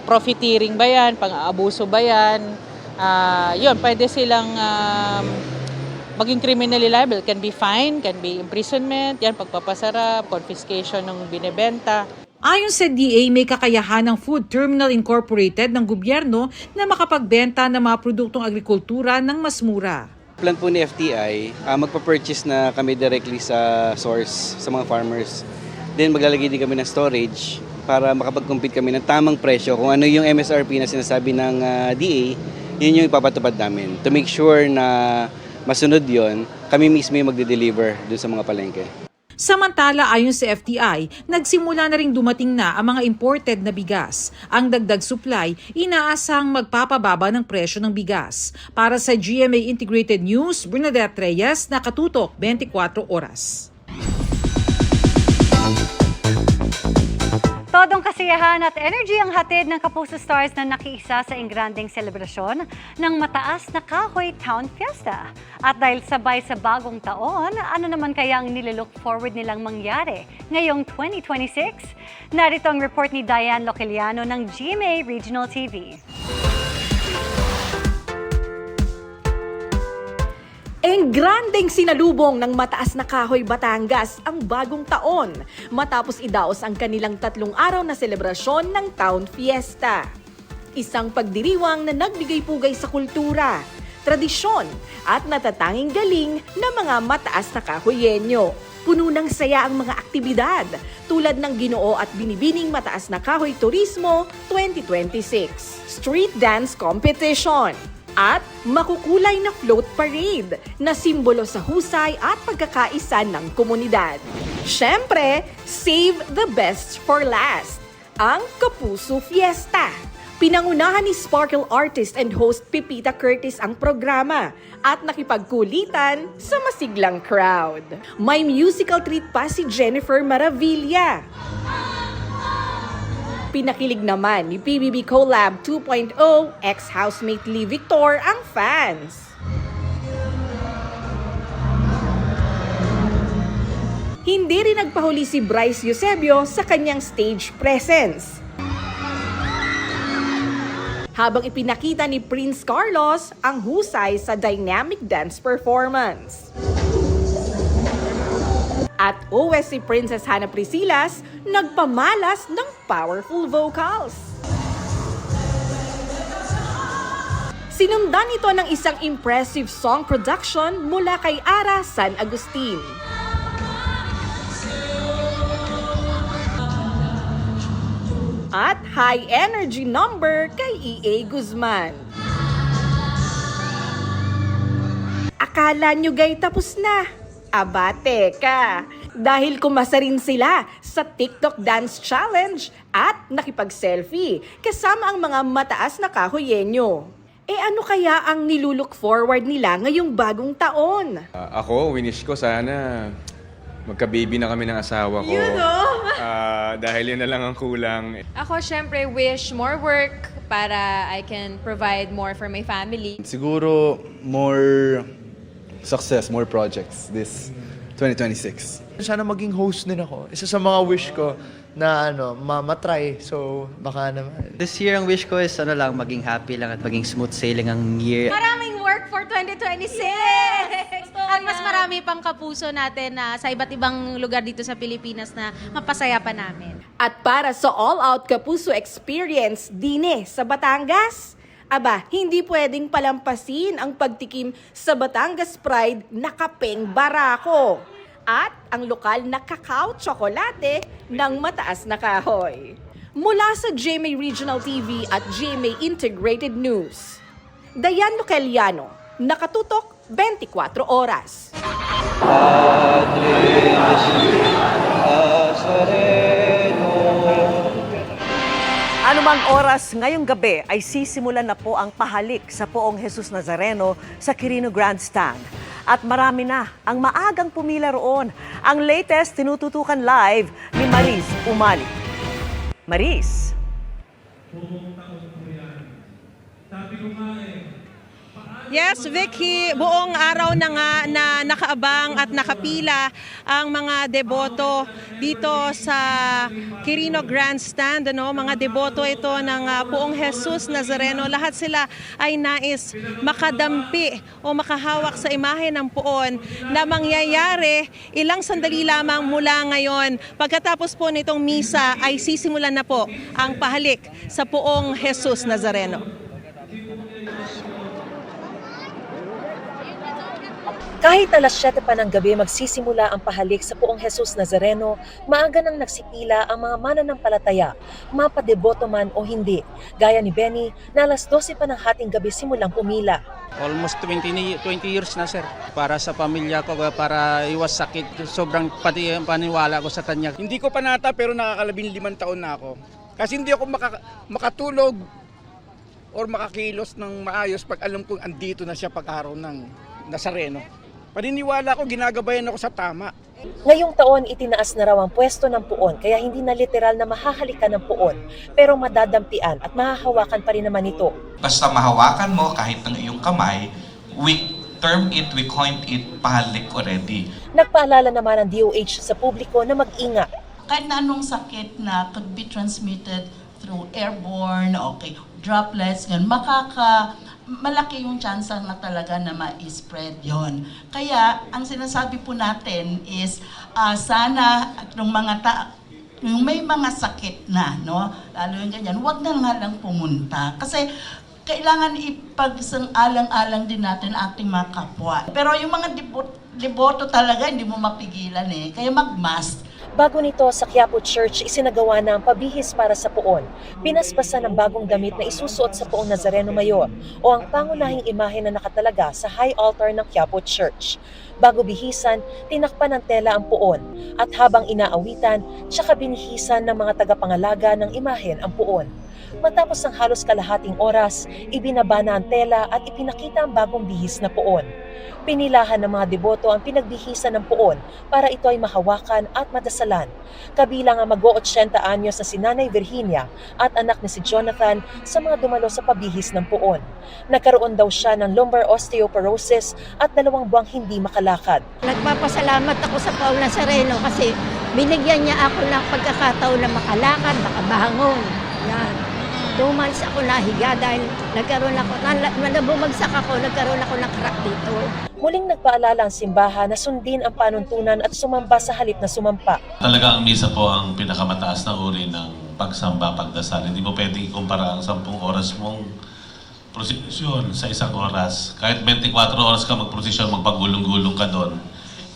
profiteering ba yan, pang-aabuso ba yan, yun, pwede silang maging criminally liable. Can be fine, can be imprisonment, yan, pagpapasara, confiscation ng binebenta. Ayon sa DA, may kakayahan ng Food Terminal Incorporated ng gobyerno na makapagbenta ng mga produktong agrikultura ng mas mura. Plan po ni FTI, magpa-purchase na kami directly sa source, sa mga farmers. Then maglalagay din kami ng storage para makapag-compete kami ng tamang presyo. Kung ano yung MSRP na sinasabi ng DA, yun yung ipapatupad namin. To make sure na masunod yon, kami mismo yung magde-deliver dun sa mga palengke. Samantala, ayon sa FTI, nagsimula na ring dumating na ang mga imported na bigas. Ang dagdag supply, inaasahang magpapababa ng presyo ng bigas. Para sa GMA Integrated News, Bernadette Reyes, nakatutok 24 oras. Todong kasiyahan at energy ang hatid ng Kapuso Stars na nakiisa sa ingranding selebrasyon ng Mataas na Kahoy Town Fiesta. At dahil sabay sa bagong taon, ano naman kaya ang nililook forward nilang mangyari ngayong 2026? Narito ang report ni Diane Loceliano ng GMA Regional TV. Engrandeng sinalubong ng Mataas na Kahoy Batangas ang bagong taon matapos idaos ang kanilang 3 araw na selebrasyon ng Town Fiesta. Isang pagdiriwang na nagbigay pugay sa kultura, tradisyon at natatanging galing ng mga mataas na kahoyenyo. Puno ng saya ang mga aktibidad tulad ng Ginoo at Binibining Mataas na Kahoy Turismo 2026, Street Dance Competition, at makukulay na float parade na simbolo sa husay at pagkakaisa ng komunidad. Siyempre, save the best for last, ang Kapuso Fiesta. Pinangunahan ni Sparkle artist and host Pipita Curtis ang programa at nakipagkulitan sa masiglang crowd. May musical treat pa si Jennifer Maravilla. Pinakilig naman ni PBB Collab 2.0 ex-housemate Lee Victor ang fans. Hindi rin nagpahuli si Bryce Eusebio sa kanyang stage presence. Habang ipinakita ni Prince Carlos ang husay sa dynamic dance performance. At OSC Princess Hannah Priscilas nagpamalas ng powerful vocals. Sinundan ito ng isang impressive song production mula kay Ara San Agustin. At high energy number kay EA Guzman. Akala nyo gay tapos na? Aba, teka, dahil kumasa rin sila sa TikTok Dance Challenge at nakipag-selfie kasama ang mga mataas na kahoyenyo. Ano kaya ang nilulook forward nila ngayong bagong taon? Ako, winish ko sana magka-baby na kami ng asawa ko. Dahil yun na lang ang kulang. Ako, syempre, wish more work para I can provide more for my family. Siguro more success, more projects this 2026. Sana maging host din ako. Isa sa mga wish ko na matry. So, baka naman. This year, ang wish ko is maging happy lang at maging smooth sailing ang year. Maraming work for 2026! At mas marami pang kapuso natin na sa iba't ibang lugar dito sa Pilipinas na mapasaya pa namin. At para sa all-out Kapuso Experience dine sa Batangas, hindi pwedeng palampasin ang pagtikim sa Batangas Pride na kapeng barako at ang lokal na kakao tsokolate ng Mataas na Kahoy. Mula sa GMA Regional TV at GMA Integrated News, Dayan Luceliano, nakatutok 24 oras. Anumang oras ngayong gabi ay sisimulan na po ang pahalik sa Poong Jesus Nazareno sa Quirino Grandstand. At marami na ang maagang pumila roon. Ang latest tinututukan live ni Maris Umali. Maris. Yes, Vicky, buong araw na nga na nakaabang at nakapila ang mga deboto dito sa Quirino Grandstand. Mga deboto ito ng Poong Jesus Nazareno. Lahat sila ay nais makadampi o makahawak sa imahe ng Poon na mangyayari ilang sandali lamang mula ngayon. Pagkatapos po nitong misa ay sisimulan na po ang pahalik sa Poong Jesus Nazareno. Kahit alas 7 pa ng gabi magsisimula ang pahalik sa Poong Jesus Nazareno, maaga nang nagsipila ang mga mananampalataya, mapadeboto man o hindi. Gaya ni Benny, na alas 12 pa ng hating gabi simulang pumila. Almost 20 years na, sir. Para sa pamilya ko, para iwas sakit. Sobrang paniwala ko sa kanya. Hindi ko panata pero nakaka-15 taon na ako. Kasi hindi ako makatulog or makakilos ng maayos pag alam kong andito na siya pag-araw ng Nazareno. Paniniwala ko, ginagabayan ako sa tama. Ngayong taon, itinaas na raw ang pwesto ng Poon kaya hindi na literal na mahahalikan ng Poon, pero madadampian at mahahawakan pa rin naman ito. Basta mahawakan mo kahit ng iyong kamay, we term it, we coin it, pahalik already. Nagpaalala naman ang DOH sa publiko na mag-ingat. Kahit na anong sakit na could be transmitted through airborne, droplets, malaki yung chance na talaga na ma-spread yon. Kaya, ang sinasabi po natin is, sana yung may mga sakit na, lalo yung ganyan, huwag na nga lang pumunta. Kasi, kailangan ipag-alang-alang din natin ating mga kapwa. Pero yung mga deboto talaga, hindi mo mapigilan kaya mag-mask. Bago nito, sa Quiapo Church, isinagawa na ang pabihis para sa Poon. Pinaspasan ng bagong damit na isusuot sa Poong Nazareno Mayor o ang pangunahing imahe na nakatalaga sa high altar ng Quiapo Church. Bago bihisan, tinakpan ng tela ang Poon at habang inaawitan, tsaka binihisan ng mga tagapangalaga ng imahen ang Poon. Matapos ang halos kalahating oras, ibinaba na ang tela at ipinakita ang bagong bihis na Poon. Pinilahan ng mga deboto ang pinagbihisan ng Poon para ito ay mahawakan at madasalan. Kabilang ang mag-80 anyos na si Nanay Virginia at anak ni si Jonathan sa mga dumalo sa pabihis ng Poon. Nagkaroon daw siya ng lumbar osteoporosis at 2 buwang hindi makalakad. Nagpapasalamat ako sa Poong Nazareno kasi binigyan niya ako ng pagkakataon na makalakad, makabangon. Yan. 2 months ako nahiga dahil nagkaroon ako ng crack dito. Muling nagpaalala ang simbahan na sundin ang panuntunan at sumamba sa halip na sumampa. Talaga ang misa po ang pinakamataas na uri ng pagsamba, pagdasal. Hindi mo pwedeng ikumpara ang 10 oras mong prosesyon sa 1 oras. Kahit 24 oras ka magprosesyon, magpagulong-gulong ka doon,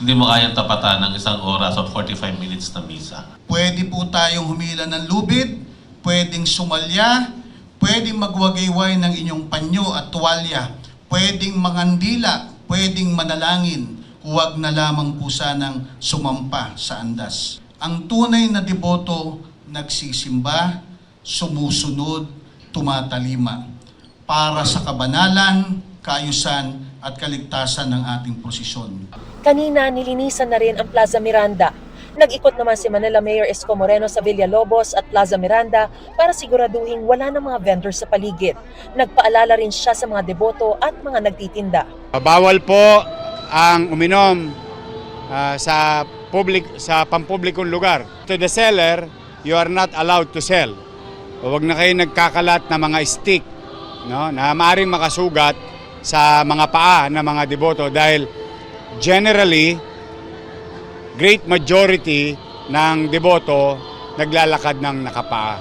hindi mo kayang tapatan ng 1 oras o 45 minutes na misa. Pwede po tayong humila ng lubid, pwedeng sumalya, pwedeng magwagayway ng inyong panyo at tuwalya, pwedeng mangandila, pwedeng manalangin, huwag na lamang po sanang sumampa sa andas. Ang tunay na deboto, nagsisimba, sumusunod, tumatalima. para sa kabanalan, kaayusan at kaligtasan ng ating prosesyon. Kanina nilinisan na rin ang Plaza Miranda. Nag-ikot naman si Manila Mayor Isko Moreno sa Villalobos at Plaza Miranda para siguraduhin wala ng mga vendors sa paligid. Nagpaalala rin siya sa mga deboto at mga nagtitinda. Bawal po ang uminom sa pampublikong lugar. To the seller, you are not allowed to sell. Huwag na kayo nagkakalat na mga stick, no, na maaaring makasugat sa mga paa ng mga deboto dahil generally, great majority ng deboto naglalakad ng nakapaa.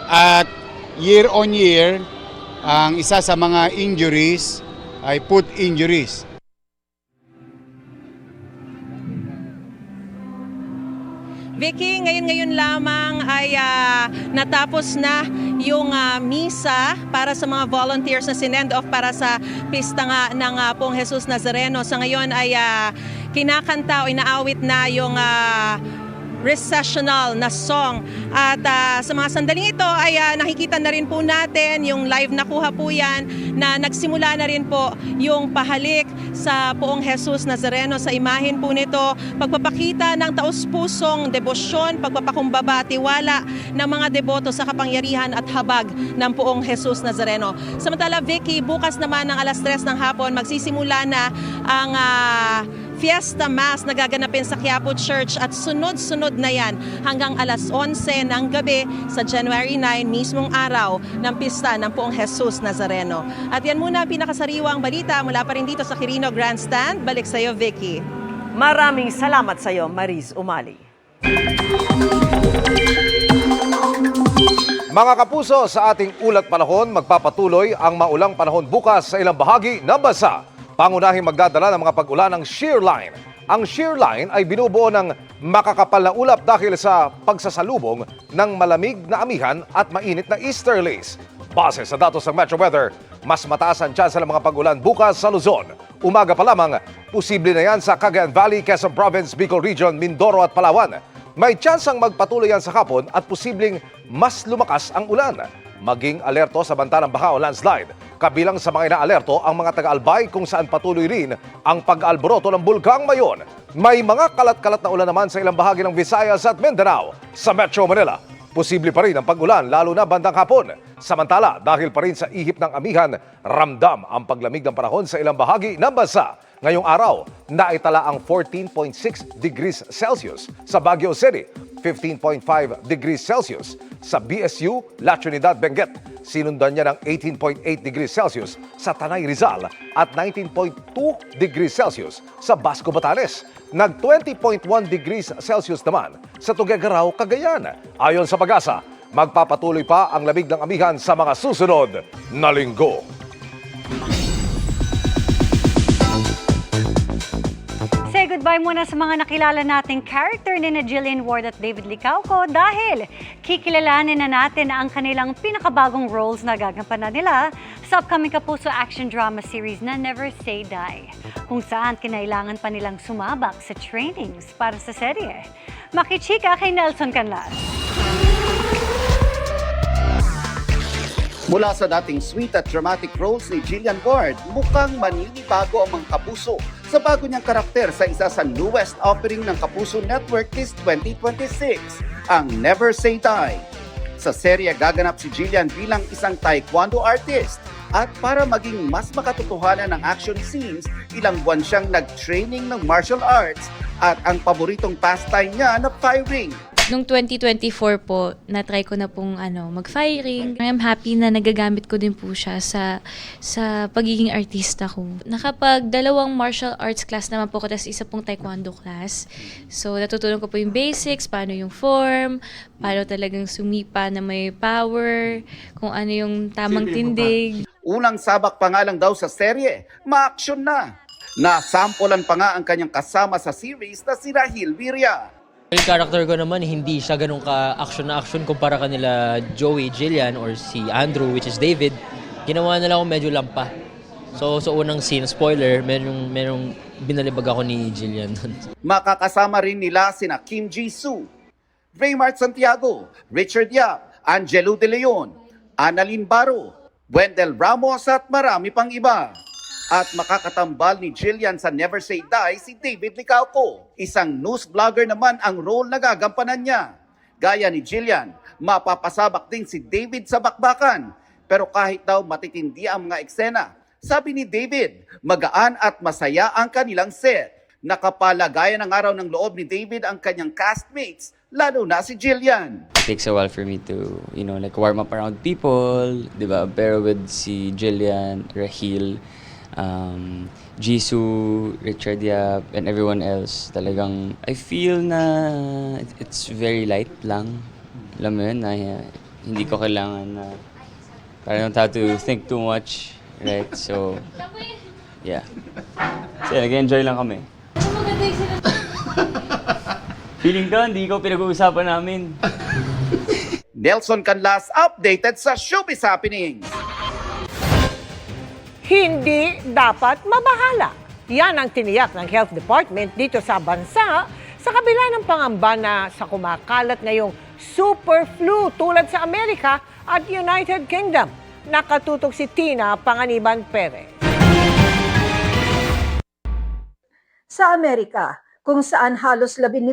At year on year, ang isa sa mga injuries ay foot injuries. Vicky, ngayon lamang ay natapos na yung misa para sa mga volunteers na sinend off para sa pista nga ng Poong Jesus Nazareno. Sa ngayon ay kinakanta o inaawit na yung recessional na song. At sa mga sandaling ito ay nakikita na rin po natin yung live na kuha po yan na nagsimula na rin po yung pahalik sa Poong Jesus Nazareno sa imahen po nito. Pagpapakita ng taos-pusong debosyon, pagpapakumbaba at tiwala ng mga deboto sa kapangyarihan at habag ng Poong Jesus Nazareno. Samantala, Vicky, bukas naman ng alas 3 ng hapon magsisimula na ang Fiesta Mass na gaganapin sa Quiapo Church at sunod-sunod na yan hanggang alas 11 ng gabi sa January 9, mismong araw ng pista ng Poong Jesus Nazareno. At yan muna ang pinakasariwang balita mula pa rin dito sa Quirino Grandstand. Balik sa iyo, Vicky. Maraming salamat sa iyo, Mariz Umali. Mga kapuso, sa ating ulat panahon, magpapatuloy ang maulang panahon bukas sa ilang bahagi ng bansa. Pangunahing magdadala ng mga pag-ulan ng shear line. Ang shear line ay binubuo ng makakapal na ulap dahil sa pagsasalubong ng malamig na amihan at mainit na easterlies. Base sa datos ng Metro Weather, mas mataas ang tsansa ng mga pag-ulan bukas sa Luzon. Umaga pa lamang, posible na yan sa Cagayan Valley, Quezon Province, Bicol Region, Mindoro at Palawan. May tsansang magpatuloy yan sa hapon at posibleng mas lumakas ang ulan. Maging alerto sa banta ng baha o landslide. Kabilang sa mga inaalerto ang mga taga-Albay kung saan patuloy rin ang pag-alboroto ng Bulkang Mayon. May mga kalat-kalat na ulan naman sa ilang bahagi ng Visayas at Mindanao. Sa Metro Manila, posible pa rin ang pag-ulan lalo na bandang hapon. Samantala, dahil pa rin sa ihip ng amihan, ramdam ang paglamig ng panahon sa ilang bahagi ng bansa. Ngayong araw, naitala ang 14.6 degrees Celsius sa Baguio City, 15.5 degrees Celsius sa BSU La Trinidad, Benguet. Sinundan niya ng 18.8 degrees Celsius sa Tanay, Rizal at 19.2 degrees Celsius sa Basco, Batanes. Nag 20.1 degrees Celsius naman sa Tuguegarao, Cagayan. Ayon sa Pag-asa, magpapatuloy pa ang lamig ng amihan sa mga susunod na linggo. Say goodbye muna sa mga nakilala nating character ni na Jillian Ward at David Licauco dahil kikilalanin na natin ang kanilang pinakabagong roles na gagampanan nila sa upcoming Kapuso action drama series na Never Say Die, kung saan kinailangan pa nilang sumabak sa trainings para sa serye. Makichika kay Nelson Canlas. Mula sa dating sweet at dramatic roles ni Jillian Ward, mukhang maninibago ang mga kapuso sa bago niyang karakter sa isa sa newest offering ng Kapuso Network this 2026, ang Never Say Die. Sa serye gaganap si Jillian bilang isang taekwondo artist at para maging mas makatotohanan ng action scenes, ilang buwan siyang nag-training ng martial arts at ang paboritong pastime niya na firing. Noong 2024 po, na-try ko na pong mag-firing. I'm happy na nagagamit ko din po siya sa pagiging artista ko. Nakapag 2 martial arts class naman po ko, tapos isa pong taekwondo class. So, natutunan ko po yung basics, paano yung form, paano talagang sumipa na may power, kung ano yung tamang tindig. Unang sabak pa nga lang daw sa serye, ma-action na. Nasampulan pa nga ang kanyang kasama sa series na si Rahil Viria. Yung character ko naman, hindi siya ganun ka-action na action kumpara kanila Joey, Jillian, or si Andrew, which is David. Ginawa nila ako medyo lampa. So unang scene, spoiler, merong binalibag ako ni Jillian. Makakasama rin nila sina Kim Ji-soo, Raymart Santiago, Richard Yap, Angelo De Leon, Annalyn Baro, Wendell Ramos at marami pang iba. At makakatambal ni Jillian sa Never Say Die si David Licauco. Isang news vlogger naman ang role na gagampanan niya. Gaya ni Jillian, mapapasabak din si David sa bakbakan. Pero kahit daw matitindi ang mga eksena, sabi ni David, magaan at masaya ang kanilang set. Nakapalagayan ng araw ng loob ni David ang kanyang castmates, lalo na si Jillian. It takes a while for me to, like warm up around people, di ba? Pero with si Jillian, Rahil, Jisoo, Richard Yap, and everyone else, talagang I feel na it's very light lang. Alam mo yun, na hindi ko kailangan na I don't have to think too much, right? So, yeah. So, nag-enjoy lang kami. Feeling ko, hindi ko pinag-uusapan namin. Nelson Canlas updated sa Showbiz Happenings. Hindi dapat mabahala. Yan ang tiniyak ng Health Department dito sa bansa sa kabila ng pangamba na sa kumakalat ngayong super flu tulad sa Amerika at United Kingdom. Nakatutok si Tina Panganiban Perez. Sa Amerika, kung saan halos 15%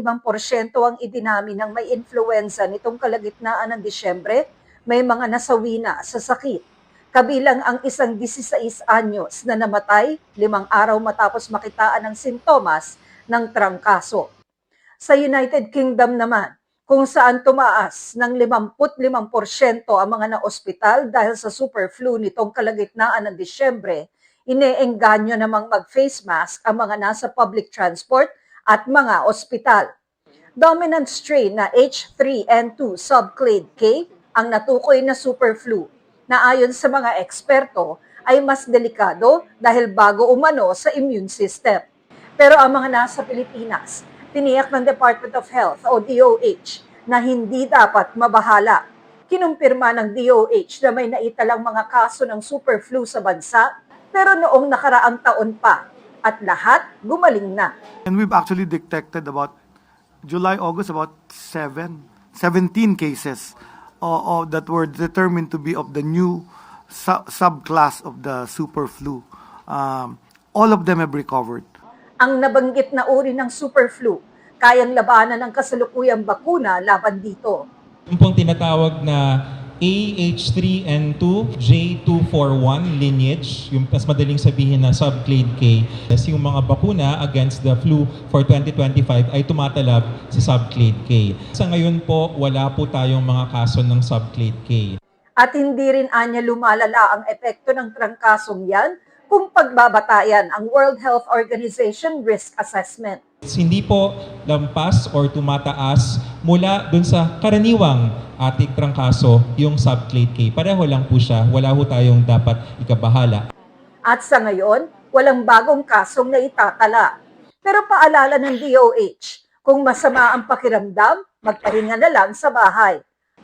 ang idinami ng may influenza nitong kalagitnaan ng Disyembre, may mga nasawi na sa sakit. Kabilang ang isang 16 anyos na namatay 5 araw matapos makitaan ng sintomas ng trangkaso. Sa United Kingdom naman, kung saan tumaas ng 55% ang mga na-ospital dahil sa super flu nitong kalagitnaan ng Disyembre, ineengganyo namang mag-face mask ang mga nasa public transport at mga ospital. Dominant strain na H3N2 subclade K ang natukoy na super flu na ayon sa mga eksperto ay mas delikado dahil bago umano sa immune system. Pero ang mga nasa Pilipinas, tiniyak ng Department of Health o DOH na hindi dapat mabahala. Kinumpirma ng DOH na may naitalang mga kaso ng super flu sa bansa pero noong nakaraang taon pa at lahat gumaling na. And we've actually detected about July, August, about 17 cases that were determined to be of the new subclass of the super flu. All of them have recovered. Ang nabanggit na uri ng super flu, kayang labanan ng kasalukuyang bakuna laban dito. Yung pong tinatawag na AH3N2 J241 lineage, yung mas madaling sabihin na subclade K. Kasi yung mga bakuna against the flu for 2025 ay tumatalab sa subclade K. Sa ngayon po, wala po tayong mga kaso ng subclade K. At hindi rin anya lumalala ang epekto ng trangkasong yan kung pagbabatayan ang World Health Organization Risk Assessment. Hindi po lampas or tumataas mula dun sa karaniwang ating trangkaso yung subclade K. Pareho lang po siya, wala ho tayong dapat ikabahala. At sa ngayon, walang bagong kasong naitatala. Pero paalala ng DOH, kung masama ang pakiramdam, magpahinga na lang sa bahay.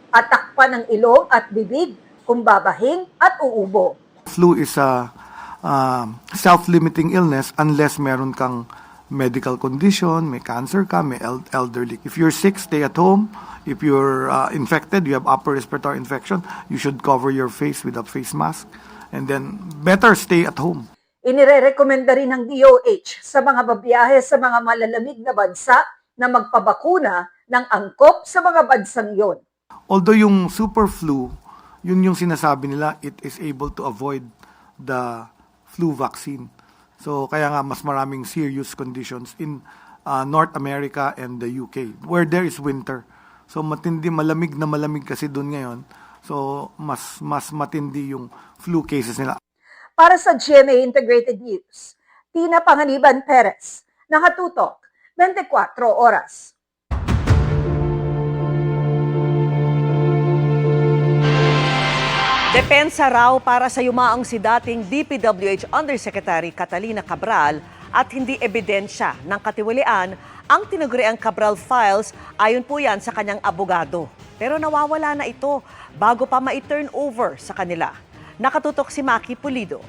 At takpan ng ilong at bibig kung babahing at uubo. Flu is a self-limiting illness unless meron kang medical condition, may cancer ka, may elderly. If you're sick, stay at home. If you're infected, you have upper respiratory infection, you should cover your face with a face mask. And then, better stay at home. Inirerekomenda rin ng DOH sa mga babiyahe sa mga malalamig na bansa na magpabakuna ng angkop sa mga bansang yon. Although yung super flu, yun yung sinasabi nila, it is able to avoid the flu vaccine. So kaya nga mas maraming serious conditions in North America and the UK where there is winter. So matindi, malamig na malamig kasi doon ngayon. So mas matindi yung flu cases nila. Para sa GMA Integrated News, Tina Panganiban Perez, nakatutok 24 oras. Depensa raw para sa yumaang si dating DPWH Undersecretary Catalina Cabral at hindi ebidensya ng katiwalian ang tinaguriang Cabral files ayon po yan sa kanyang abogado. Pero nawawala na ito bago pa ma-turn over sa kanila. Nakatutok si Maki Pulido.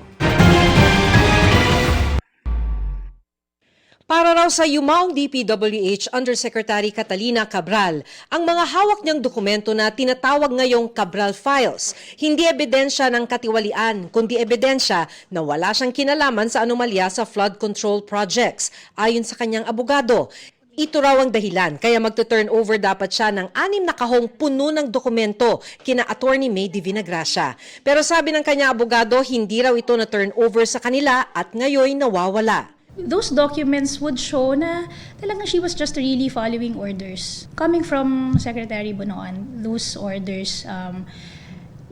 Para raw sa yumaong DPWH Undersecretary Catalina Cabral, ang mga hawak niyang dokumento na tinatawag ngayong Cabral Files, hindi ebidensya ng katiwalian, kundi ebidensya na wala siyang kinalaman sa anomalya sa flood control projects, ayon sa kanyang abogado. Ito raw ang dahilan, kaya magto-turnover dapat siya ng 6 na kahong puno ng dokumento kina Attorney May de Vinagracia. Pero sabi ng kanyang abogado, hindi raw ito na turnover sa kanila at ngayon nawawala. Those documents would show na talagang she was just really following orders. Coming from Secretary Bonoan, those orders,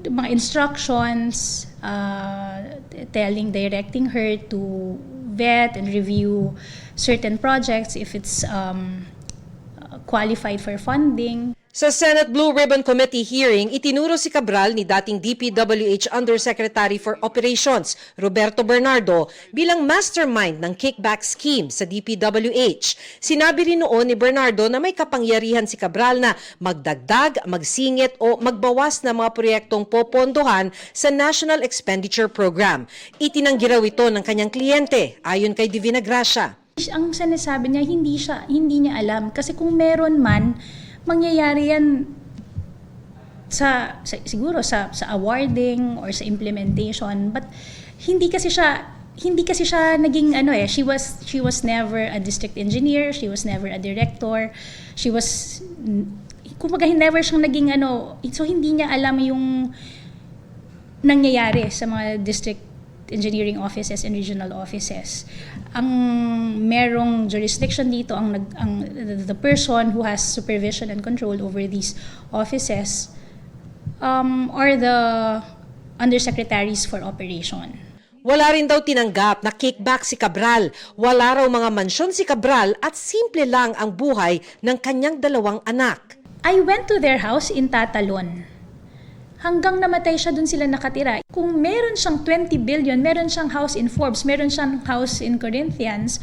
mga instructions, directing her to vet and review certain projects if it's qualified for funding. Sa Senate Blue Ribbon Committee hearing, itinuro si Cabral ni dating DPWH Undersecretary for Operations, Roberto Bernardo, bilang mastermind ng kickback scheme sa DPWH. Sinabi rin noon ni Bernardo na may kapangyarihan si Cabral na magdagdag, magsingit o magbawas na mga proyektong popondohan sa National Expenditure Program. Itinanggi raw ito ng kanyang kliyente, ayon kay de Vinagracia. Ang sinasabi niya, hindi niya alam. Kasi kung meron man, mangyayari yan siguro sa awarding or sa implementation, but hindi kasi siya naging she was never a district engineer, she was never a director, kumbaga never siyang naging so hindi niya alam yung nangyayari sa mga district engineering offices and regional offices. Ang merong jurisdiction dito, the person who has supervision and control over these offices are the undersecretaries for operation. Wala rin daw tinanggap na kickback si Cabral. Wala raw mga mansyon si Cabral at simple lang ang buhay ng kanyang 2 anak. I went to their house in Tatalon. Hanggang namatay siya, dun sila nakatira. Kung meron siyang 20 billion, meron siyang house in Forbes, meron siyang house in Corinthians,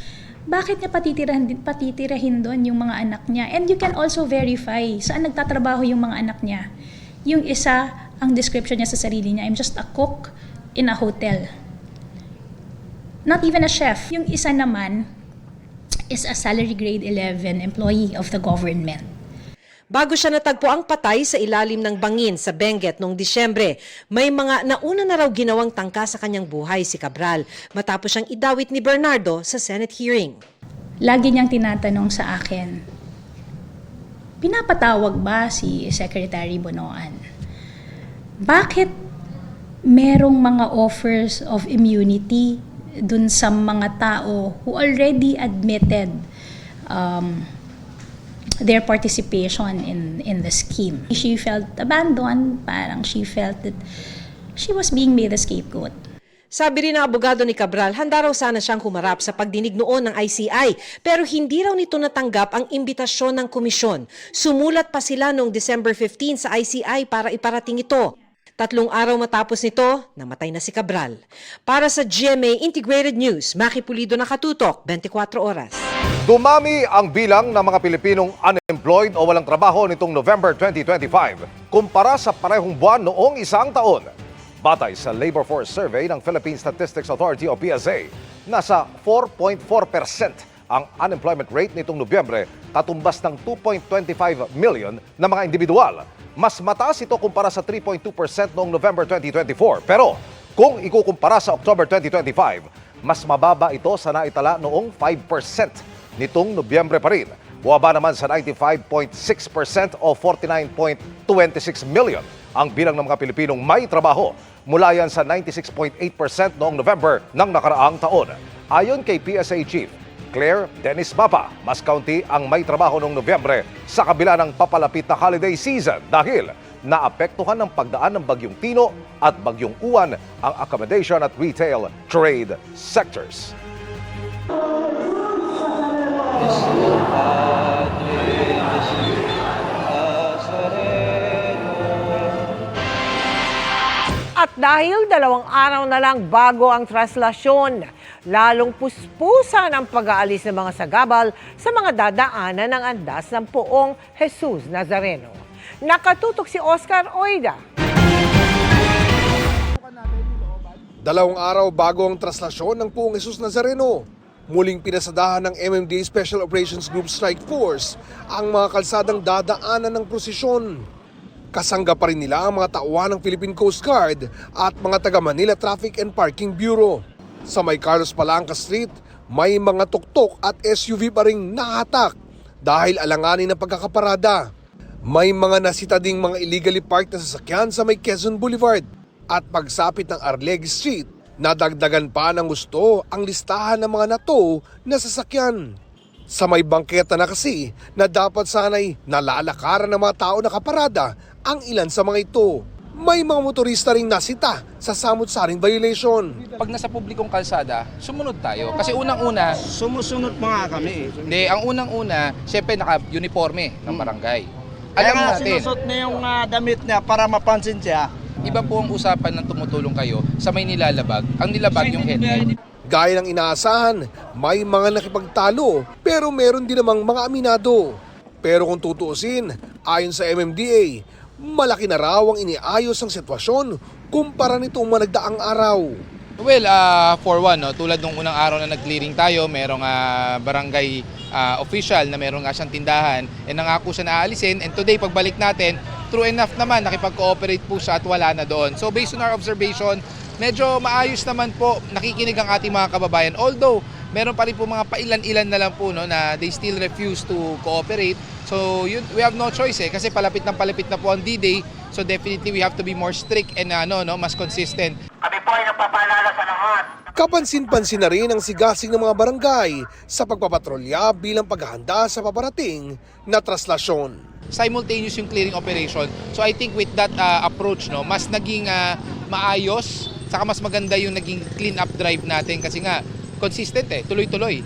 bakit niya patitirahin doon yung mga anak niya? And you can also verify saan nagtatrabaho yung mga anak niya. Yung isa, ang description niya sa sarili niya, I'm just a cook in a hotel. Not even a chef. Yung isa naman is a salary grade 11 employee of the government. Bago siya natagpo ang patay sa ilalim ng bangin sa Benguet noong Disyembre, may mga nauna na raw ginawang tangka sa kanyang buhay si Cabral matapos siyang idawit ni Bernardo sa Senate hearing. Lagi niyang tinatanong sa akin, pinapatawag ba si Secretary Bonoan? Bakit merong mga offers of immunity dun sa mga tao who already admitted their participation in the scheme? She felt abandoned, parang she felt that she was being made a scapegoat. Sabi rin ng abogado ni Cabral, handa raw sana siyang humarap sa pagdinig noon ng ICI, pero hindi raw nito natanggap ang imbitasyon ng komisyon. Sumulat pa sila noong December 15 sa ICI para iparating ito. 3 araw matapos nito, namatay na si Cabral. Para sa GMA Integrated News, Maki Pulido, nakatutok, 24 oras. Dumami ang bilang ng mga Pilipinong unemployed o walang trabaho nitong November 2025 kumpara sa parehong buwan noong isang taon. Batay sa Labor Force Survey ng Philippine Statistics Authority o PSA, nasa 4.4% ang unemployment rate nitong Nobyembre, katumbas ng 2.25 million na mga individual. Mas mataas ito kumpara sa 3.2% noong November 2024. Pero kung ikukumpara sa October 2025, mas mababa ito sa naitala noong 5% nitong Nobyembre pa rin. Buwaba naman sa 95.6% o 49.26 million ang bilang ng mga Pilipinong may trabaho. Mula yan sa 96.8% noong November ng nakaraang taon. Ayon kay PSA Chief Claire Dennis Mapa, mas kaunti ang may trabaho noong Nobyembre sa kabila ng papalapit na holiday season dahil naapektuhan ng pagdaan ng Bagyong Tino at Bagyong Uwan ang accommodation at retail trade sectors. At dahil 2 araw na lang bago ang traslasyon, lalong puspusan ang pag-aalis ng mga sagabal sa mga dadaanan ng andas ng Poong Jesus Nazareno. Nakatutok si Oscar Oida. 2 araw bago ang traslasyon ng Poong Jesus Nazareno. Muling pinasadahan ng MMDA Special Operations Group Strike Force ang mga kalsadang dadaanan ng prosesyon. Kasangga pa rin nila ang mga tauhan ng Philippine Coast Guard at mga taga Manila Traffic and Parking Bureau. Sa may Carlos Palanca Street, may mga tuktok at SUV pa ring nahatak dahil alanganin ng pagkakaparada. May mga nasita ding mga illegally parked na sasakyan sa may Quezon Boulevard. At pagsapit ng Arlegui Street, nadagdagan pa ng gusto ang listahan ng mga nato na sasakyan. Sa may bangketa na kasi na dapat sanay nalalakaran ng mga tao nakaparada ang ilan sa mga ito. May mga motorista ring nasita sa samut-saring violation. Pag nasa publikong kalsada, sumunod tayo. Kasi unang-una, sumusunod mga kami. Hindi, ang unang-una, syempre naka-uniforme ng barangay. Alam natin. Sinusot na yung damit niya para mapansin siya. Iba po ang usapan ng tumutulong kayo sa may nilalabag. Ang nilabag yung helmet. Gaya ng inaasahan, may mga nakipagtalo pero meron din namang mga aminado. Pero kung tutuusin, ayon sa MMDA, malaki na raw ang iniayos ang sitwasyon kumpara nitong mga nagdaang araw. Well, for one, tulad nung unang araw na nag-clearing tayo, merong barangay official na meron nga siyang tindahan and nangako siya na aalisin. And today, pagbalik natin, true enough naman, nakipag-cooperate po siya at wala na doon. So based on our observation, medyo maayos naman po, nakikinig ang ating mga kababayan. Although, meron pa rin po mga pailan-ilan na lang po na they still refuse to cooperate. So we have no choice kasi palapit na po ang D-Day. So definitely we have to be more strict and mas consistent. Kami po ay nagpapaalala sa lahat. Kapansin-pansin na rin ang sigasig ng mga barangay sa pagpapatrolya bilang paghahanda sa paparating na traslasyon. Simultaneous yung clearing operation. So I think with that approach, mas naging maayos, saka mas maganda yung naging clean up drive natin kasi nga consistent tuloy-tuloy.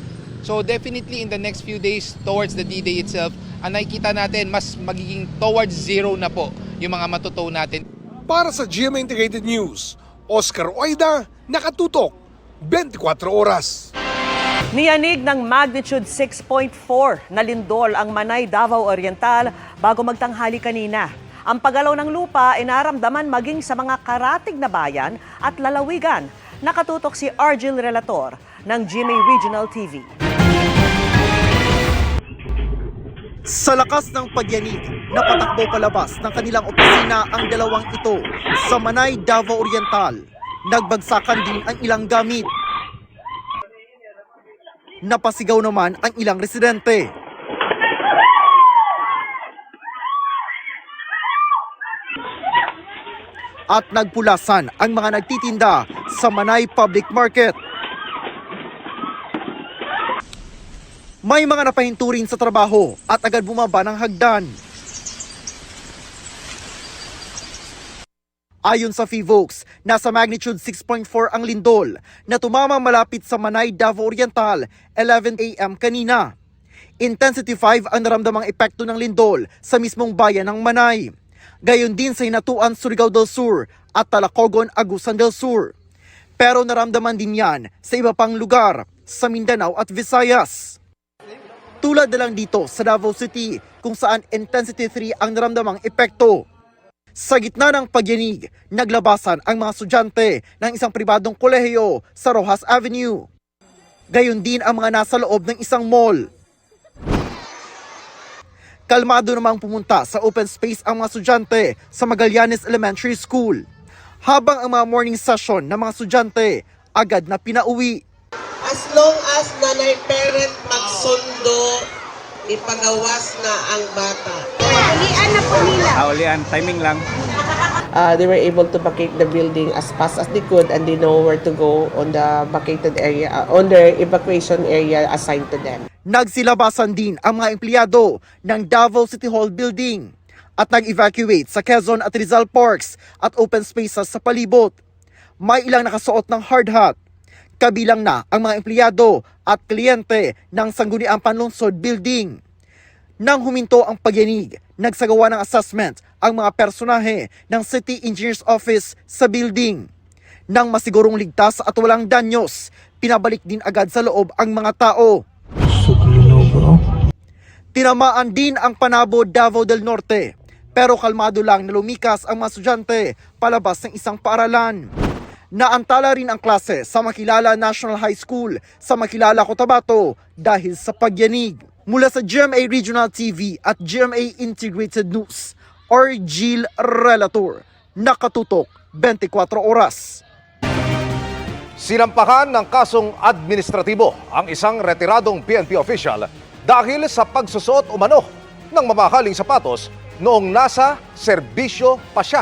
So definitely in the next few days towards the D-Day itself, ang nakikita natin mas magiging towards zero na po yung mga matutow natin. Para sa GMA Integrated News, Oscar Oida, nakatutok, 24 oras. Niyanig ng magnitude 6.4 na lindol ang Manay, Davao Oriental bago magtanghali kanina. Ang paggalaw ng lupa ay naramdaman maging sa mga karatig na bayan at lalawigan. Nakatutok si Argel Relator ng GMA Regional TV. Sa lakas ng pagyanig, napatakbo palabas ng kanilang opisina ang dalawang ito sa Manay, Davao Oriental. Nagbagsakan din ang ilang gamit. Napasigaw naman ang ilang residente. At nagpulasan ang mga nagtitinda sa Manay Public Market. May mga napahinto rin sa trabaho at agad bumaba ng hagdan. Ayon sa FIVOX, nasa magnitude 6.4 ang lindol na tumama malapit sa Manay, Davao Oriental, 11 a.m. kanina. Intensity 5 ang naramdamang epekto ng lindol sa mismong bayan ng Manay. Gayon din sa Hinatuan, Surigao del Sur at Talacogon, Agusan del Sur. Pero naramdaman din yan sa iba pang lugar sa Mindanao at Visayas. Tulad na lang dito sa Davao City kung saan intensity 3 ang naramdamang epekto. Sa gitna ng pagyanig, naglabasan ang mga estudyante ng isang pribadong kolehiyo sa Rojas Avenue. Gayon din ang mga nasa loob ng isang mall. Kalmado namang pumunta sa open space ang mga estudyante sa Magallanes Elementary School. Habang ang mga morning session ng mga estudyante agad na pinauwi. As long as nanay parent magsundo, ipagawas na ang bata. Ulian na po nila. Ulian, timing lang. They were able to vacate the building as fast as they could and they know where to go on the vacated area, on the evacuation area assigned to them. Nagsilabasan din ang mga empleyado ng Davao City Hall building at nag-evacuate sa Quezon at Rizal Parks at open spaces sa palibot. May ilang nakasuot ng hard hat. Kabilang na ang mga empleyado at kliyente ng Sangguniang Panlungsod Building. Nang huminto ang pagyanig, nagsagawa ng assessment ang mga personahe ng City Engineer's Office sa building. Nang masigurong ligtas at walang danyos, pinabalik din agad sa loob ang mga tao. Tinamaan din ang Panabo, Davao del Norte, pero kalmado lang na lumikas ang mga estudyante palabas ng isang paaralan. Naantala rin ang klase sa Makilala National High School sa Makilala, Cotabato dahil sa pagyanig. Mula sa GMA Regional TV at GMA Integrated News, Orgil Relator, nakatutok 24 oras. Sinampahan ng kasong administratibo ang isang retiradong PNP official dahil sa pagsusot umano ng mamahaling sapatos noong nasa serbisyo pa siya.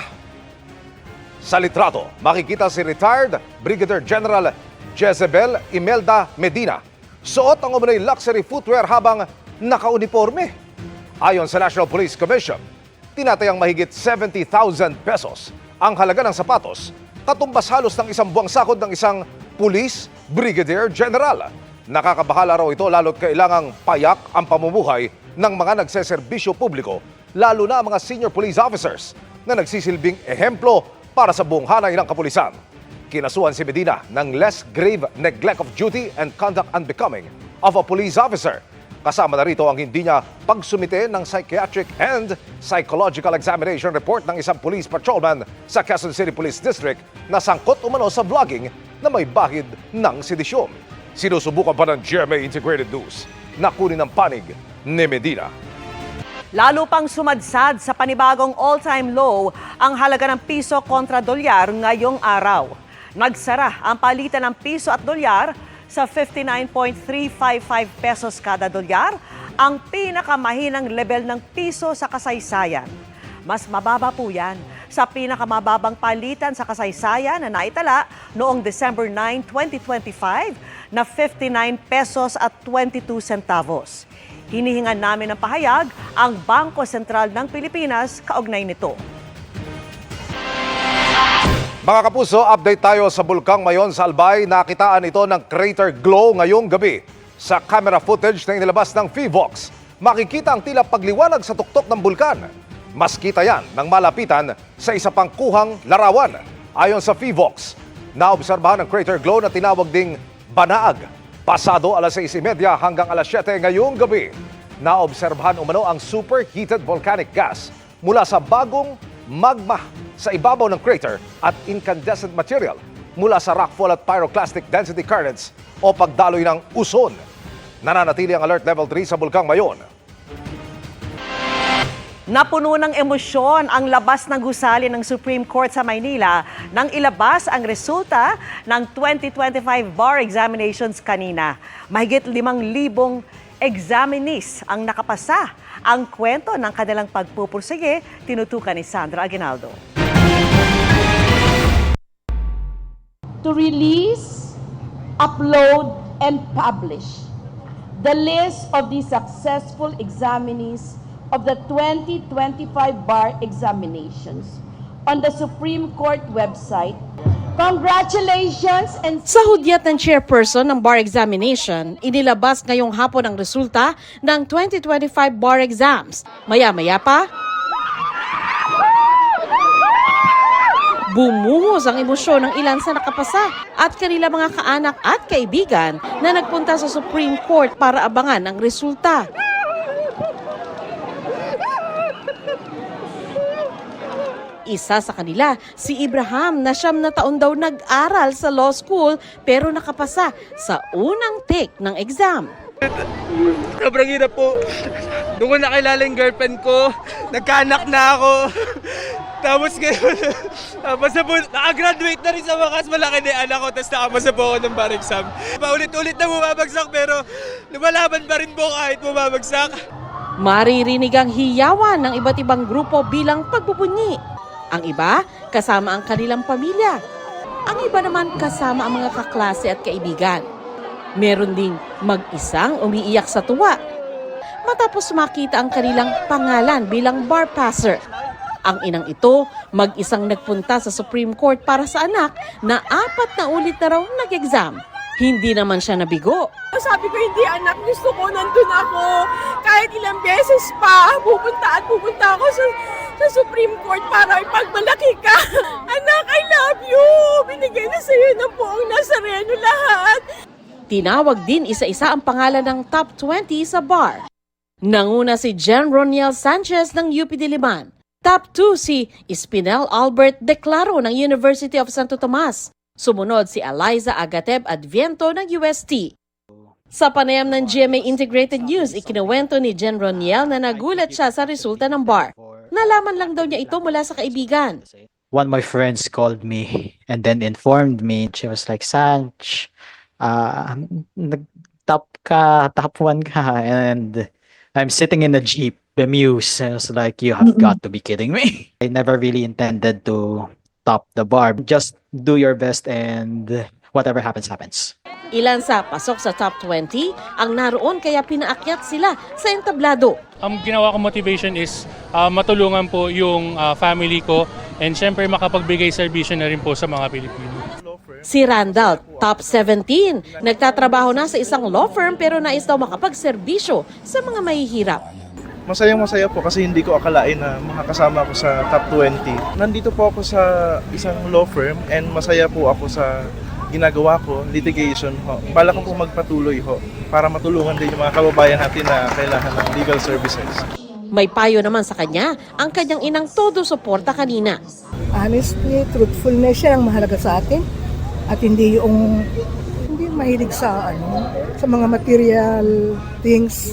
Sa litrato, makikita si retired Brigadier General Jezebel Imelda Medina. Suot ang umano'y luxury footwear habang nakauniforme. Ayon sa National Police Commission, tinatayang mahigit 70,000 pesos ang halaga ng sapatos, katumbas halos ng isang buwang sakod ng isang Police Brigadier General. Nakakabahala raw ito lalo't kailangang payak ang pamumuhay ng mga nagseserbisyo publiko, lalo na ang mga senior police officers na nagsisilbing ehemplo para sa buong hanay ng kapulisan. Kinasuhan si Medina ng less grave neglect of duty and conduct unbecoming of a police officer. Kasama na rito ang hindi niya pagsumite ng psychiatric and psychological examination report ng isang police patrolman sa Quezon City Police District na sangkot umano sa vlogging na may bahid ng sedisyon. Sinusubukan pa ng GMA Integrated News na kunin ang panig ni Medina. Lalo pang sumadsad sa panibagong all-time low ang halaga ng piso kontra dolyar ngayong araw. Nagsara ang palitan ng piso at dolyar sa 59.355 pesos kada dolyar, ang pinakamahinang level ng piso sa kasaysayan. Mas mababa po yan sa pinakamababang palitan sa kasaysayan na naitala noong December 9, 2025 na 59 pesos at 22 centavos. Hinihingan namin ng pahayag ang Bangko Sentral ng Pilipinas kaugnay nito. Mga kapuso, update tayo sa Bulkang Mayon sa Albay. Nakitaan ito ng crater glow ngayong gabi. Sa camera footage na inilabas ng PHIVOX, makikita ang tila pagliwanag sa tuktok ng bulkan. Mas kita yan ng malapitan sa isa pang kuhang larawan. Ayon sa PHIVOX, naobserbahan ang crater glow na tinawag ding Banaag. Pasado alas 6:30 hanggang alas 7 ngayong gabi, naobserbahan umano ang superheated volcanic gas mula sa bagong magma sa ibabaw ng crater at incandescent material mula sa rockfall at pyroclastic density currents o pagdaloy ng uson. Nananatili ang alert level 3 sa Bulkang Mayon. Napuno ng emosyon ang labas ng gusali ng Supreme Court sa Maynila nang ilabas ang resulta ng 2025 bar examinations kanina. Mahigit 5,000 examinees ang nakapasa. Ang kwento ng kanilang pagpupursige, tinutukan ni Sandra Aguinaldo. To release, upload, and publish the list of the successful examinees of the 2025 bar examinations on the Supreme Court website. Congratulations! And Sa hudyat ng chairperson ng bar examination, inilabas ngayong hapon ang resulta ng 2025 bar exams. Maya-maya pa, bumuhos ang emosyon ng ilan sa nakapasa at kanila mga kaanak at kaibigan na nagpunta sa Supreme Court para abangan ang resulta. Isa sa kanila, si Ibrahim na 9 na taon daw nag-aral sa law school pero nakapasa sa unang take ng exam. Sobrang hirap po. Doon ko nakilala yung girlfriend ko, nagkaanak na ako. Tapos ngayon, nakagraduate na rin sa wakas, malaki na yung anak ko, tapos nakapasa po ako ng bar exam. Paulit-ulit na bumabagsak pero lumalaban pa rin po kahit bumabagsak. Maririnig ang hiyawan ng iba't ibang grupo bilang pagbubunyi. Ang iba, kasama ang kanilang pamilya. Ang iba naman kasama ang mga kaklase at kaibigan. Meron ding mag-isang umiiyak sa tuwa matapos makita ang kanilang pangalan bilang bar passer. Ang inang ito, mag-isang nagpunta sa Supreme Court para sa anak na 4 na ulit na raw nag-exam. Hindi naman siya nabigo. Sabi ko, hindi anak, gusto ko nandun ako. Kahit ilang beses pa, pupunta ako sa Supreme Court para ipagmalaki ka. Anak, I love you! Binigay na sa'yo ng buong Nazareno lahat. Tinawag din isa-isa ang pangalan ng top 20 sa bar. Nanguna si Jen Roniel Sanchez ng UP Diliman. Top 2 si Espinel Albert Declaro ng University of Santo Tomas. Sumunod si Eliza Agateb Adviento ng UST. Sa panayam ng GMA Integrated News, ikinuwento ni Jen Roniel na nagulat siya sa resulta ng bar. Nalaman lang daw niya ito mula sa kaibigan. One of my friends called me and then informed me. She was like, Sanch, nag-top ka, top 1 ka. And I'm sitting in a jeep, bemused. I was like, you have got to be kidding me. I never really intended to top the bar. Just do your best and whatever happens, happens. Ilan sa pasok sa top 20 ang naroon kaya pinaakyat sila sa entablado. Ang ginawa ko motivation is matulungan po yung family ko and syempre makapagbigay serbisyo na rin po sa mga Pilipino. Si Randall, top 17, nagtatrabaho na sa isang law firm pero nais daw makapagserbisyo sa mga mahihirap. Masaya po kasi hindi ko akalain na makakasama ako sa top 20. Nandito po ako sa isang law firm and masaya po ako sa ginagawa ko, litigation ho. Bala ko po magpatuloy ho para matulungan din yung mga kababayan natin na kailangan ng legal services. May payo naman sa kanya ang kanyang inang todo suporta kanina. Honestly, truthfulness siya ang mahalaga sa atin at hindi mahilig sa mga material things.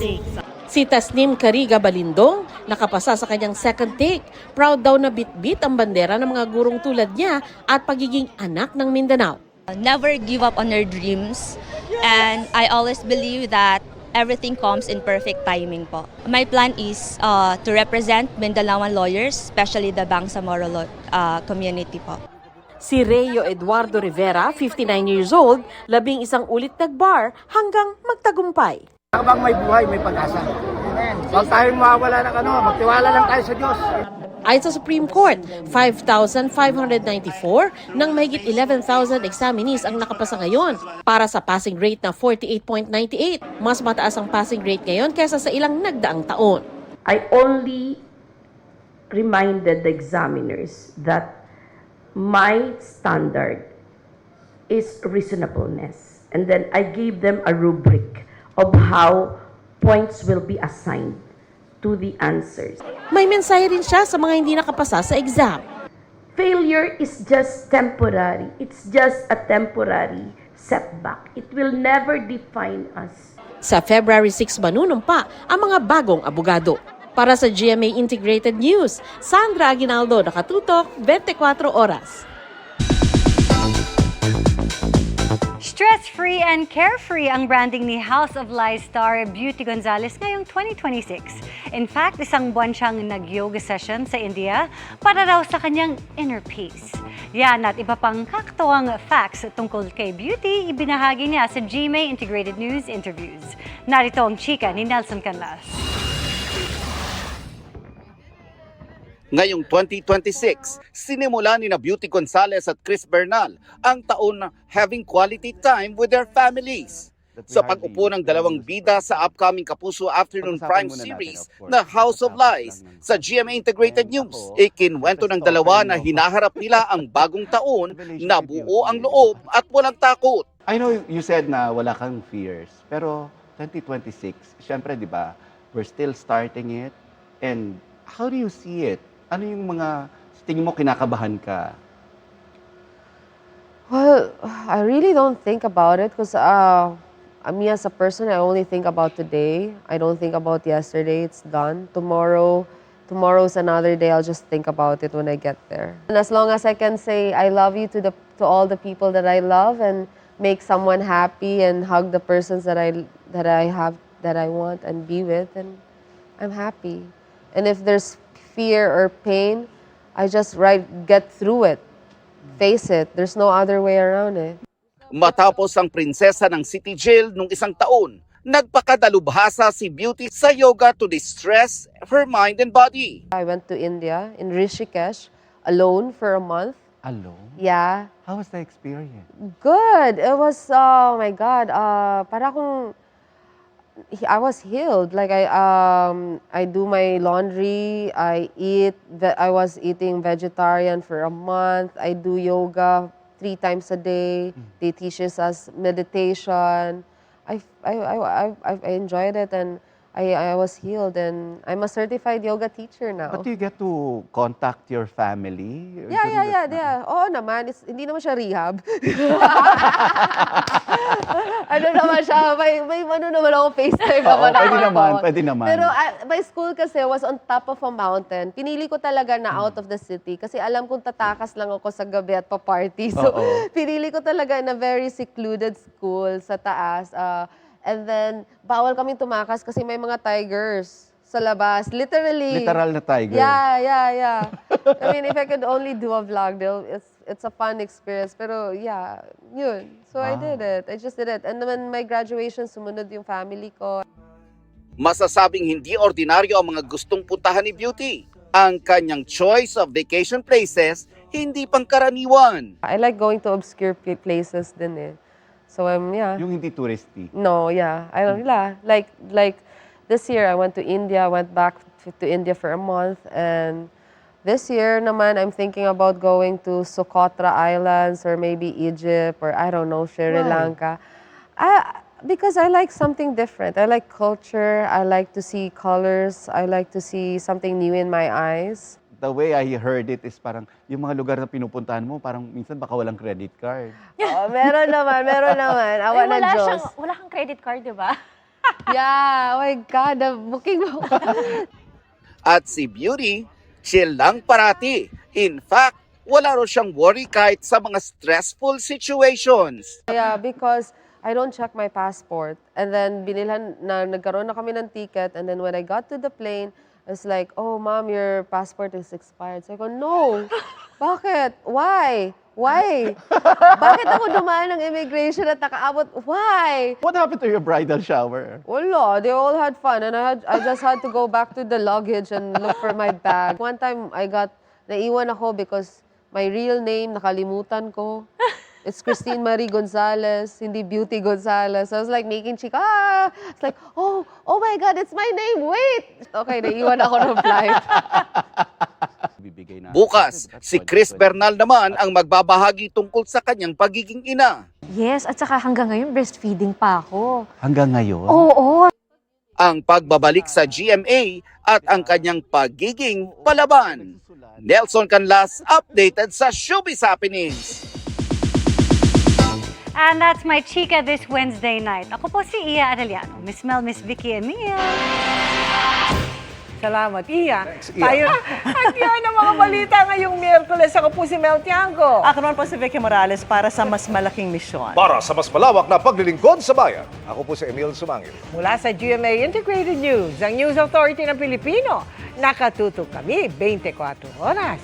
Si Tasnim Cariga Balindong nakapasa sa kanyang second take. Proud daw na bit-bit ang bandera ng mga gurong tulad niya at pagiging anak ng Mindanao. Never give up on your dreams, and I always believe that everything comes in perfect timing po. My plan is to represent Mindanaoan lawyers, especially the Bangsamoro community po. Si Rayo Eduardo Rivera, 59 years old, 11 ulit nag-bar hanggang magtagumpay. Habang may buhay, may pag-asa. Huwag tayong mawawala ng magtiwala lang tayo sa Diyos. Ayon sa Supreme Court, 5,594 ng mahigit 11,000 examinees ang nakapasa ngayon para sa passing rate na 48.98. Mas mataas ang passing rate ngayon kaysa sa ilang nagdaang taon. I only reminded the examiners that my standard is reasonableness. And then I gave them a rubric of how points will be assigned to the answers. May mensahe rin siya sa mga hindi nakapasa sa exam. Failure is just temporary. It's just a temporary setback. It will never define us. Sa February 6 manunumpa ang mga bagong abogado. Para sa GMA Integrated News, Sandra Aguinaldo, nakatutok 24 oras. Stress-free and carefree ang branding ni House of Lies star Beauty Gonzalez ngayong 2026. In fact, isang buwan siyang nag-yoga session sa India para raw sa kanyang inner peace. Yan at iba pang kakatuwang facts tungkol kay Beauty, ibinahagi niya sa GMA Integrated News interviews. Narito ang chika ni Nelson Canlas. Ngayong 2026, sinimula ni Beauty Gonzalez at Chris Bernal ang taon na having quality time with their families. Sa pag-upo ng dalawang bida sa upcoming Kapuso Afternoon Prime Series na House of Lies sa GMA Integrated News, ikinwento ng dalawa na hinaharap nila ang bagong taon na buo ang loob at walang takot. I know you said na wala kang fears, pero 2026, syempre di ba, we're still starting it, and how do you see it? Ano yung mga tingin mo kinakabahan ka? Well, I really don't think about it because me as a person, I only think about today. I don't think about yesterday. It's done. Tomorrow's another day. I'll just think about it when I get there. And as long as I can say I love you to all the people that I love and make someone happy and hug the persons that I want and be with, and I'm happy. And if there's fear or pain, I just get through it. Face it. There's no other way around it. Matapos ang prinsesa ng City Jail nung isang taon, nagpakadalubhasa si Beauty sa yoga to distress her mind and body. I went to India, in Rishikesh, alone for a month. Alone? Yeah. How was the experience? Good. It was, oh my God, I was healed. Like I do my laundry, I was eating vegetarian for a month. I do yoga 3 times a day. They teach us meditation. I enjoyed it, and I was healed, and I'm a certified yoga teacher now. But do you get to contact your family? Yeah. Oo naman, hindi naman siya rehab. Ano naman siya, may ano naman ako FaceTime naman. Pwede naman. Pero my school kasi was on top of a mountain. Pinili ko talaga na out of the city kasi alam kong tatakas lang ako sa gabi at pa-party. So, pinili ko talaga na very secluded school sa taas. And then, bawal kaming tumakas kasi may mga tigers sa labas. Literally. Literal na tiger. Yeah. I mean, if I could only do a vlog, it's a fun experience. Pero yeah, yun. So I did it. I just did it. And then my graduation, sumunod yung family ko. Masasabing hindi ordinaryo ang mga gustong puntahan ni Beauty. Ang kanyang choice of vacation places, hindi pangkaraniwan. I like going to obscure places din eh. So Yung hindi touristy. No, yeah. Like this year I went to India, went back to India for a month, and this year naman I'm thinking about going to Socotra Islands or maybe Egypt or I don't know, Sri Lanka. Because I like something different. I like culture, I like to see colors, I like to see something new in my eyes. The way I heard it is parang yung mga lugar na pinupuntahan mo, parang minsan baka walang credit card. Meron naman. Awa ng Diyos. Wala kang credit card, di ba? Yeah, oh my God, booking mo. At si Beauty, chill lang parati. In fact, wala rin siyang worry kahit sa mga stressful situations. Yeah, because I don't check my passport. And then nagkaroon na kami ng ticket, and then when I got to the plane, it's like, oh, Mom, your passport is expired. So I go, no. Bakit? Why? Bakit ako dumaan ng immigration at nakaabot? Why? What happened to your bridal shower? Wala. They all had fun. And I just had to go back to the luggage and look for my bag. One time, naiwan ako because my real name, nakalimutan ko. It's Christine Marie Gonzalez, hindi Beauty Gonzalez. I was like making chika. It's like, oh my God, it's my name. Wait. Okay, naiwan ako ng flight. Bukas, si Chris Bernal naman ang magbabahagi tungkol sa kanyang pagiging ina. Yes, at saka hanggang ngayon breastfeeding pa ako. Hanggang ngayon? Oo. Ang pagbabalik sa GMA at ang kanyang pagiging palaban. Nelson Canlas, updated sa Showbiz Happenings. And that's my chika this Wednesday night. Ako po si Iya Arellano. Miss Mel, Miss Vicky, and Mia. Salamat, Iya. Tayo at yan ang mga balita ngayong Miyerkules. Ako po si Mel Tiangco. Ako naman po si Vicky Morales para sa mas malaking misyon. Para sa mas malawak na paglilingkod sa bayan, ako po si Emil Sumangil. Mula sa GMA Integrated News, ang News Authority ng Pilipino. Nakatutok kami 24 oras.